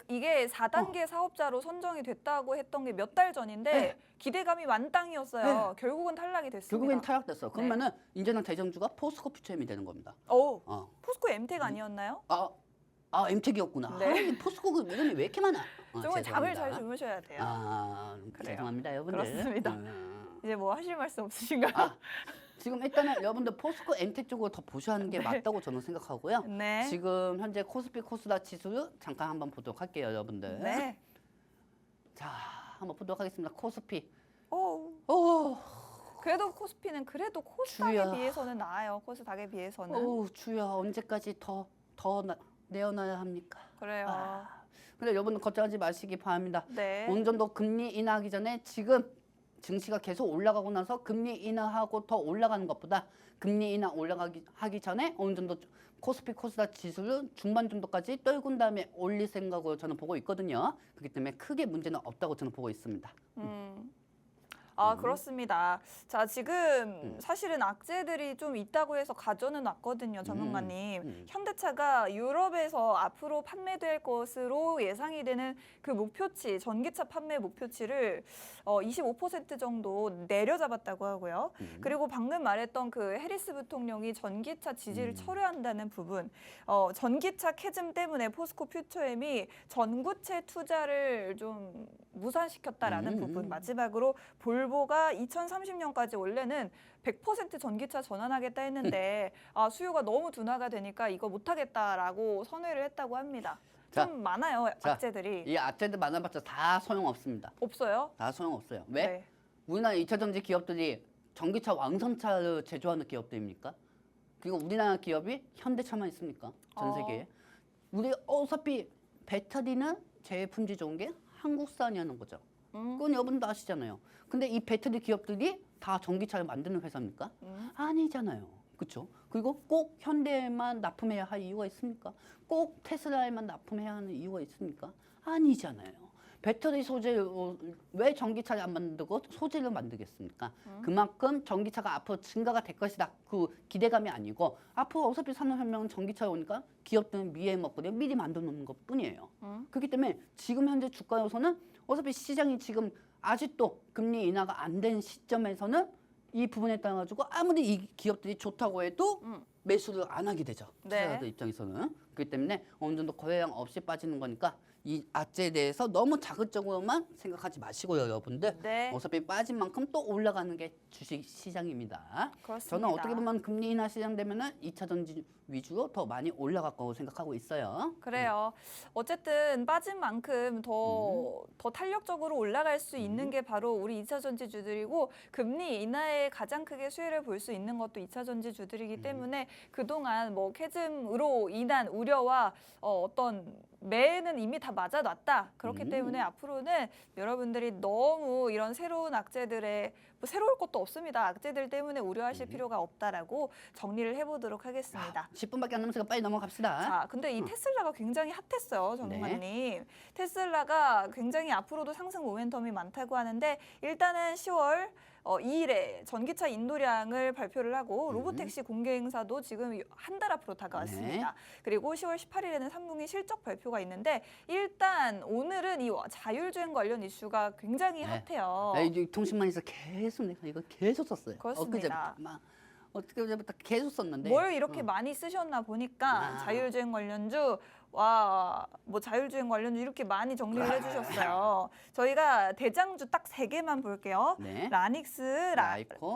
이게 4단계 사업자로 선정이 됐다고 했던 게 몇 달 전인데 네. 기대감이 만땅이었어요. 네. 결국은 탈락이 됐습니다. 결국엔 탈락됐어요. 그러면은 이제는 대장주가 포스코 퓨처엠이 되는 겁니다. 포스코 엠텍 아니었나요? 엠텍이었구나. 네. 포스코 그 이름이 왜 이렇게 많아? 조금 잠을 잘 주무셔야 돼요. 그래요. 죄송합니다, 여러분들. 그렇습니다. 이제 뭐 하실 말씀 없으신가요? 지금 일단은 여러분들 포스코 엠텍 쪽으로 더 보셔야 하는 게 맞다고 저는 생각하고요. 네. 지금 현재 코스피 코스닥 지수 잠깐 한번 보도록 할게요, 여러분들. 네. 자, 한번 보도록 하겠습니다. 코스피. 그래도 코스피는 그래도 코스닥에 주야. 비해서는 나아요. 코스닥에 비해서는. 주야 언제까지 더 내어놔야 합니까? 그래요. 근데 여러분 걱정하지 마시기 바랍니다. 네. 어느 정도 금리 인하하기 전에 지금 증시가 계속 올라가고 나서 금리 인하하고 더 올라가는 것보다 금리 인하 하기 전에 어느 정도 코스피 코스닥 지수를 중반 정도까지 떨군 다음에 올릴 생각으로 저는 보고 있거든요. 그렇기 때문에 크게 문제는 없다고 저는 보고 있습니다. 그렇습니다. 자, 지금 사실은 악재들이 좀 있다고 해서 가져는 왔거든요, 전문가님. 현대차가 유럽에서 앞으로 판매될 것으로 예상이 되는 그 목표치, 전기차 판매 목표치를 25% 정도 내려잡았다고 하고요. 그리고 방금 말했던 그 해리스 부통령이 전기차 지지를 철회한다는 부분, 전기차 캐즘 때문에 포스코 퓨처엠이 전구체 투자를 좀 무산시켰다라는 부분, 마지막으로 볼보가 2030년까지 원래는 100% 전기차 전환하겠다 했는데 수요가 너무 둔화가 되니까 이거 못하겠다라고 선회를 했다고 합니다. 좀 자, 많아요, 악재들이. 이 악재들 많아봤자 다 소용없습니다. 없어요? 다 소용없어요. 왜? 네. 우리나라 2차 전지 기업들이 전기차 왕성차를 제조하는 기업들입니까? 그리고 우리나라 기업이 현대차만 있습니까? 전 세계에. 우리 어차피 배터리는 제일 품질 좋은 게 한국산이라는 거죠. 그건 여러분도 아시잖아요. 근데 이 배터리 기업들이 다 전기차를 만드는 회사입니까? 아니잖아요. 그렇죠? 그리고 꼭 현대에만 납품해야 할 이유가 있습니까? 꼭 테슬라에만 납품해야 하는 이유가 있습니까? 아니잖아요. 배터리 소재를 왜 전기차를 안 만들고 소재를 만들겠습니까? 그만큼 전기차가 앞으로 증가가 될 것이다. 그 기대감이 아니고 앞으로 어차피 산업혁명은 전기차가 오니까 기업들은 미래 먹거리를 미리 만들어 놓는 것뿐이에요. 그렇기 때문에 지금 현재 주가에서는 어차피 시장이 지금 아직도 금리 인하가 안 된 시점에서는 이 부분에 따라 가지고 아무리 이 기업들이 좋다고 해도 매수를 안 하게 되죠. 투자자들 입장에서는. 그렇기 때문에 어느 정도 거래량 없이 빠지는 거니까 이 악재에 대해서 너무 자극적으로만 생각하지 마시고요, 여러분들. 네. 어차피 빠진 만큼 또 올라가는 게 주식 시장입니다. 그렇습니다. 저는 어떻게 보면 금리 인하 시장 되면은 2차 전지 위주로 더 많이 올라갈 거라고 생각하고 있어요. 그래요. 어쨌든 빠진 만큼 더 탄력적으로 올라갈 수 있는 게 바로 우리 2차 전지주들이고 금리 인하에 가장 크게 수혜를 볼 수 있는 것도 2차 전지주들이기 때문에 그동안 뭐 캐즘으로 인한 우려와 어떤 매는 이미 다 맞아놨다. 그렇기 때문에 앞으로는 여러분들이 너무 이런 새로운 악재들에 뭐 새로울 것도 없습니다. 악재들 때문에 우려하실 필요가 없다라고 정리를 해보도록 하겠습니다. 10분밖에 안 남았으니까 빨리 넘어갑시다. 자, 근데 이 테슬라가 굉장히 핫했어요, 전문가님. 테슬라가 굉장히 앞으로도 상승 모멘텀이 많다고 하는데 일단은 10월 2일에 전기차 인도량을 발표를 하고 로보택시 공개 행사도 지금 한 달 앞으로 다가왔습니다. 그리고 10월 18일에는 3분기 실적 발표가 있는데 일단 오늘은 이 자율주행 관련 이슈가 굉장히 핫해요. 이 통신망에서 계속 내가 이거 계속 썼어요. 그렇습니다. 엊그제부터 계속 썼는데 뭘 이렇게 많이 쓰셨나 보니까 자율주행 관련주 뭐 자율주행 관련주 이렇게 많이 정리를 해주셨어요. 저희가 대장주 딱 3개만 볼게요. 네. 라닉스,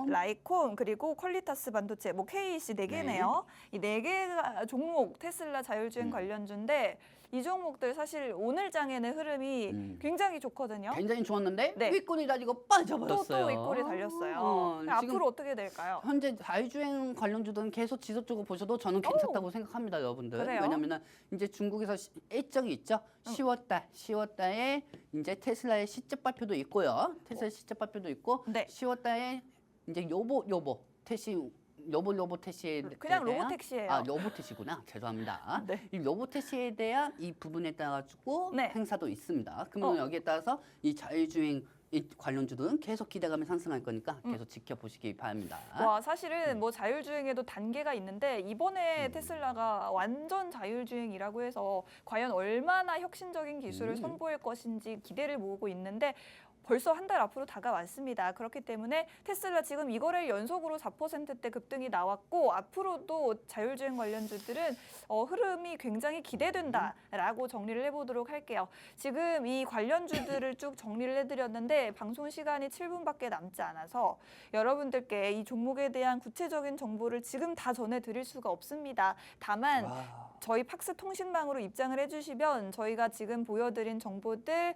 라이콘 그리고 퀄리타스 반도체, 뭐 KEC 4개네요. 이 4개가 종목 테슬라 자율주행 관련주인데 이 종목들 사실 오늘 장에는 흐름이 굉장히 좋거든요. 굉장히 좋았는데 네. 윗골이 달리고 빠져버렸어요. 또 윗골이 달렸어요. 앞으로 어떻게 될까요? 현재 자율주행 관련주들은 계속 지속적으로 보셔도 저는 괜찮다고 생각합니다, 여러분들. 그래요? 왜냐면은 이제 중국에서 일정이 있죠. 10월달에 이제 테슬라의 실적 발표도 있고요. 테슬라 실적 발표도 있고 네. 10월달에 이제 로보택시에 그냥 로보택시예요. 로보택시구나. 죄송합니다. 네. 이 로보택시에 대한 이 부분에 따라 가지고 네. 행사도 있습니다. 그러면 여기에 따라서 이 자율주행 이 관련주들은 계속 기대감이 상승할 거니까 계속 지켜보시기 바랍니다. 와, 사실은 뭐 자율주행에도 단계가 있는데 이번에 테슬라가 완전 자율주행이라고 해서 과연 얼마나 혁신적인 기술을 선보일 것인지 기대를 모으고 있는데 벌써 한 달 앞으로 다가왔습니다. 그렇기 때문에 테슬라 지금 이거를 연속으로 4%대 급등이 나왔고 앞으로도 자율주행 관련주들은 흐름이 굉장히 기대된다라고 정리를 해보도록 할게요. 지금 이 관련주들을 쭉 정리를 해드렸는데 방송 시간이 7분밖에 남지 않아서 여러분들께 이 종목에 대한 구체적인 정보를 지금 다 전해드릴 수가 없습니다. 다만 저희 팍스 통신망으로 입장을 해주시면 저희가 지금 보여드린 정보들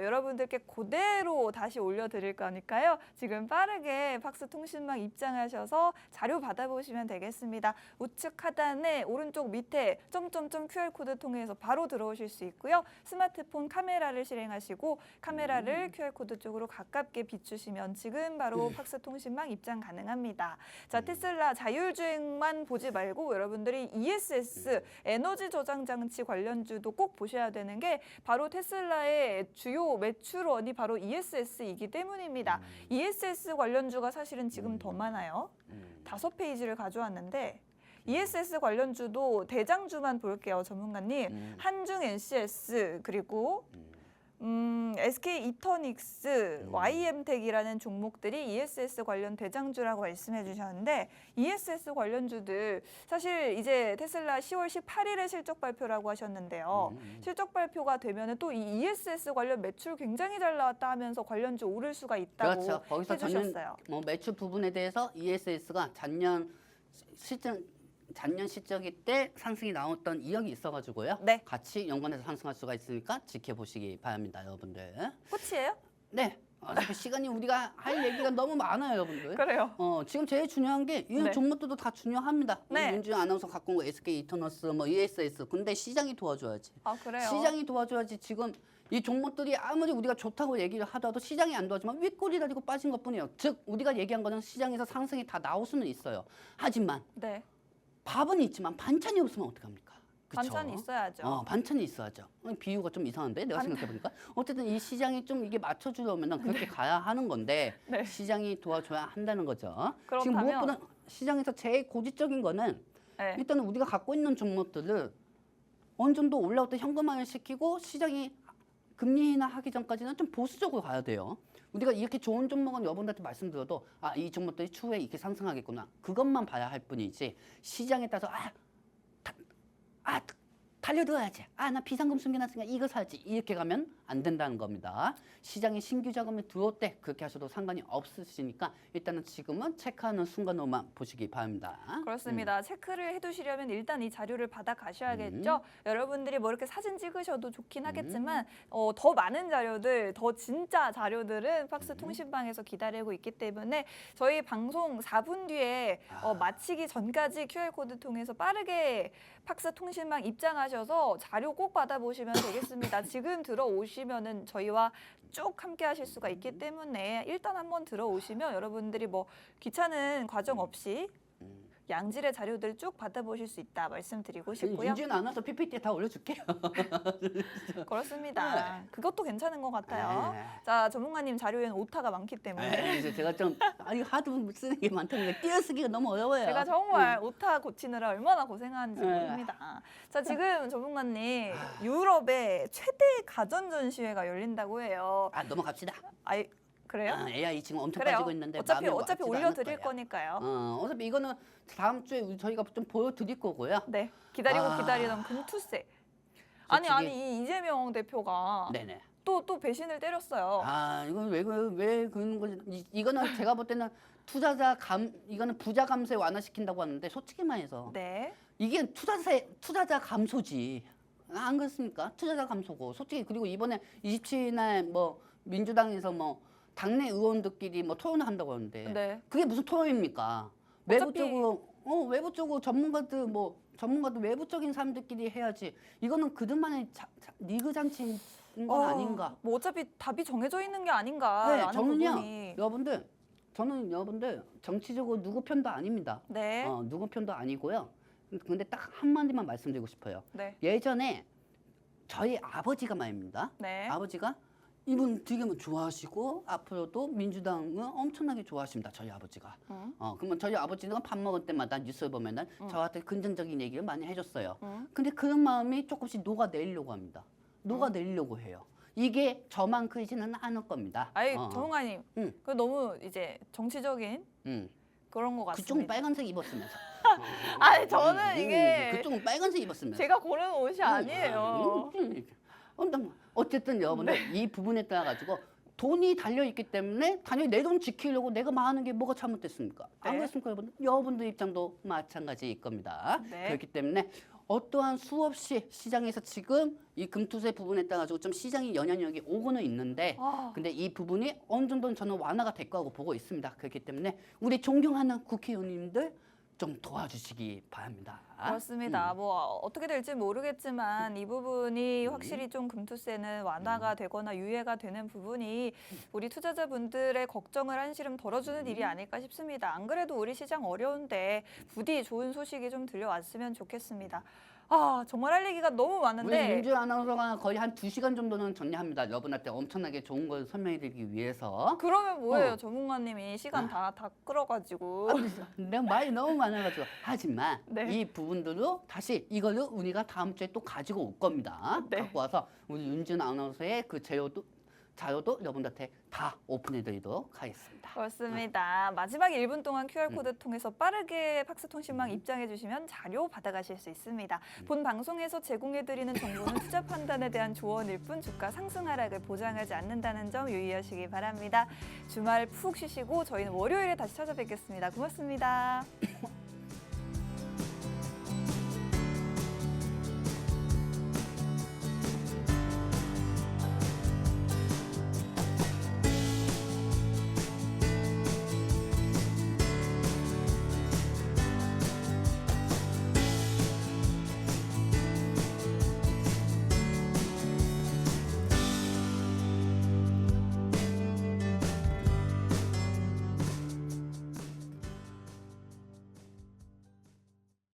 여러분들께 그대로 그대로 다시 올려드릴 거니까요. 지금 빠르게 팍스통신망 입장하셔서 자료 받아보시면 되겠습니다. 우측 하단에 오른쪽 밑에 점점점 QR코드 통해서 바로 들어오실 수 있고요. 스마트폰 카메라를 실행하시고 카메라를 QR코드 쪽으로 가깝게 비추시면 지금 바로 팍스통신망 입장 가능합니다. 자, 테슬라 자율주행만 보지 말고 여러분들이 ESS 에너지 저장 장치 관련주도 꼭 보셔야 되는 게 바로 테슬라의 주요 매출원이 바로 ESS이기 때문입니다. ESS 관련주가 사실은 지금 더 많아요. 5페이지를 가져왔는데 ESS 관련주도 대장주만 볼게요, 전문가님. 한중 NCS 그리고 SK 이터닉스, YM텍이라는 종목들이 ESS 관련 대장주라고 말씀해 주셨는데 ESS 관련주들 사실 이제 테슬라 10월 18일에 실적 발표라고 하셨는데요. 실적 발표가 되면은 또 이 ESS 관련 매출 굉장히 잘 나왔다 하면서 관련주 오를 수가 있다고 그렇죠. 거기서 해주셨어요. 뭐 매출 부분에 대해서 ESS가 작년 실적이 때 상승이 나왔던 이력이 있어가지고요. 네. 같이 연관해서 상승할 수가 있으니까 지켜보시기 바랍니다, 여러분들. 끝이에요? 네. 어차피 시간이 우리가 할 얘기가 너무 많아요, 여러분들. 그래요. 지금 제일 중요한 게 이 네. 종목들도 다 중요합니다. 네. 윤주영 아나운서 갖고 온 거 SK 이터너스, 뭐 ESS. 근데 시장이 도와줘야지. 아, 그래요? 시장이 도와줘야지. 지금 이 종목들이 아무리 우리가 좋다고 얘기를 하더라도 시장이 안 도와주면 윗골이 다리고 빠진 것뿐이에요. 즉 우리가 얘기한 거는 시장에서 상승이 다 나올 수는 있어요. 하지만 네. 밥은 있지만 반찬이 없으면 어떡합니까? 그쵸? 반찬이 있어야죠. 반찬이 있어야죠. 비유가 좀 이상한데 내가 생각해보니까 어쨌든 이 시장이 좀 이게 맞춰주려면 그렇게 가야 하는 건데 네. 시장이 도와줘야 한다는 거죠. 그렇다면, 지금 무엇보다 시장에서 제일 고질적인 거는 네. 일단은 우리가 갖고 있는 종목들을 어느 정도 올라올 때 현금화를 시키고 시장이 금리 인하하기 전까지는 좀 보수적으로 가야 돼요. 우리가 이렇게 좋은 종목은 여러분들한테 말씀드려도 이 종목들이 추후에 이렇게 상승하겠구나. 그것만 봐야 할 뿐이지 시장에 따라서 달려들어야지. 나 비상금 숨겨놨으니까 이거 사야지. 이렇게 가면 안 된다는 겁니다. 시장에 신규 자금이 들어올 때 그렇게 하셔도 상관이 없으시니까 일단은 지금은 체크하는 순간으로만 보시기 바랍니다. 그렇습니다. 체크를 해두시려면 일단 이 자료를 받아 가셔야겠죠. 여러분들이 뭐 이렇게 사진 찍으셔도 좋긴 하겠지만 더 많은 자료들, 더 진짜 자료들은 팍스 통신방에서 기다리고 있기 때문에 저희 방송 4분 뒤에 마치기 전까지 QR코드 통해서 빠르게 팍스 통신방 입장하셔서 자료 꼭 받아보시면 되겠습니다. 지금 들어오시면은 저희와 쭉 함께 하실 수가 있기 때문에 일단 한번 들어오시면 여러분들이 뭐 귀찮은 과정 없이 양질의 자료들 쭉 받아보실 수 있다 말씀드리고 싶고요. 윤지은 아나운서 PPT에 다 올려줄게요. 그렇습니다. 네. 그것도 괜찮은 것 같아요. 네. 자, 전문가님 자료에는 오타가 많기 때문에 이제 제가 좀 하도 쓰는 게 많다 보니까 띄어쓰기가 너무 어려워요. 제가 정말 오타 고치느라 얼마나 고생하는지 모릅니다. 자, 지금 전문가님 유럽의 최대 가전 전시회가 열린다고 해요. 넘어갑시다. 그래요? AI 지금 엄청 그래요. 빠지고 있는데 어차피 마음이 올려드릴 거니까요. 어차피 이거는 다음 주에 저희가 좀 보여드릴 거고요. 네, 기다리던 금투세. 아니 이재명 대표가 네네. 또 배신을 때렸어요. 이건 왜 그러는 거지? 이거는 제가 볼 때는 이거는 부자 감세 완화시킨다고 하는데 솔직히 말해서 네. 이게 투자자 감소지. 안 그렇습니까? 투자자 감소고 솔직히 그리고 이번에 27날 뭐 민주당에서 뭐 당내 의원들끼리 뭐 토론을 한다고 하는데 네. 그게 무슨 토론입니까? 외부적으로 전문가들 외부적인 사람들끼리 해야지. 이거는 그들만의 리그 잔치인 건 아닌가? 뭐 어차피 답이 정해져 있는 게 아닌가? 네, 라는 부분이. 저는 여러분들 정치적으로 누구 편도 아닙니다. 네. 누구 편도 아니고요. 근데 딱 한마디만 말씀드리고 싶어요. 네. 예전에 저희 아버지가 말입니다. 네. 아버지가 이분 되게 좋아하시고 앞으로도 민주당은 엄청나게 좋아하십니다. 저희 아버지가. 그러면 저희 아버지가 밥 먹을 때마다 뉴스를 보면은 저한테 긍정적인 얘기를 많이 해줬어요. 근데 그런 마음이 조금씩 녹아내리려고 합니다. 녹아내리려고 해요. 이게 저만 그러지는 않을 겁니다. 전문가님, 그 너무 이제 정치적인 그런 것 같습니다. 그쪽은 빨간색 입었으면서. 저는 이게 그쪽은 빨간색 입었으면서. 제가 고른 옷이 아니에요. 어쨌든 여러분들 이 부분에 따라 가지고 돈이 달려 있기 때문에 당연히 내 돈 지키려고 내가 하는 게 뭐가 잘못됐습니까? 안 그렇습니까, 여러분들? 여러분들 입장도 마찬가지일 겁니다. 네. 그렇기 때문에 어떠한 수없이 시장에서 지금 이 금투세 부분에 따라서 좀 시장이 영향력이 오고는 있는데 근데 이 부분이 어느 정도는 저는 완화가 될 거라고 보고 있습니다. 그렇기 때문에 우리 존경하는 국회의원님들 좀 도와주시기 바랍니다. 그렇습니다. 뭐 어떻게 될지 모르겠지만 이 부분이 확실히 좀 금투세는 완화가 되거나 유예가 되는 부분이 우리 투자자분들의 걱정을 한시름 덜어주는 일이 아닐까 싶습니다. 안 그래도 우리 시장 어려운데 부디 좋은 소식이 좀 들려왔으면 좋겠습니다. 아, 정말 할 얘기가 너무 많은데 우리 윤주 아나운서가 거의 한 2시간 정도는 정리합니다. 여러분한테 엄청나게 좋은 걸 설명해드리기 위해서. 그러면 뭐예요? 전문가님이 시간 다 끌어가지고. 내가 말이 너무 많아가지고. 하지만 네. 이 부분들도 다시 이거를 우리가 다음 주에 또 가지고 올 겁니다. 네. 갖고 와서 우리 윤준 아나운서의 그 자료도 여러분들한테 다 오픈해드리도록 하겠습니다. 그렇습니다. 마지막 1분 동안 QR코드 통해서 빠르게 팍스통신망 입장해 주시면 자료 받아가실 수 있습니다. 본 방송에서 제공해드리는 정보는 투자 판단에 대한 조언일 뿐 주가 상승 하락을 보장하지 않는다는 점 유의하시기 바랍니다. 주말 푹 쉬시고 저희는 월요일에 다시 찾아뵙겠습니다. 고맙습니다.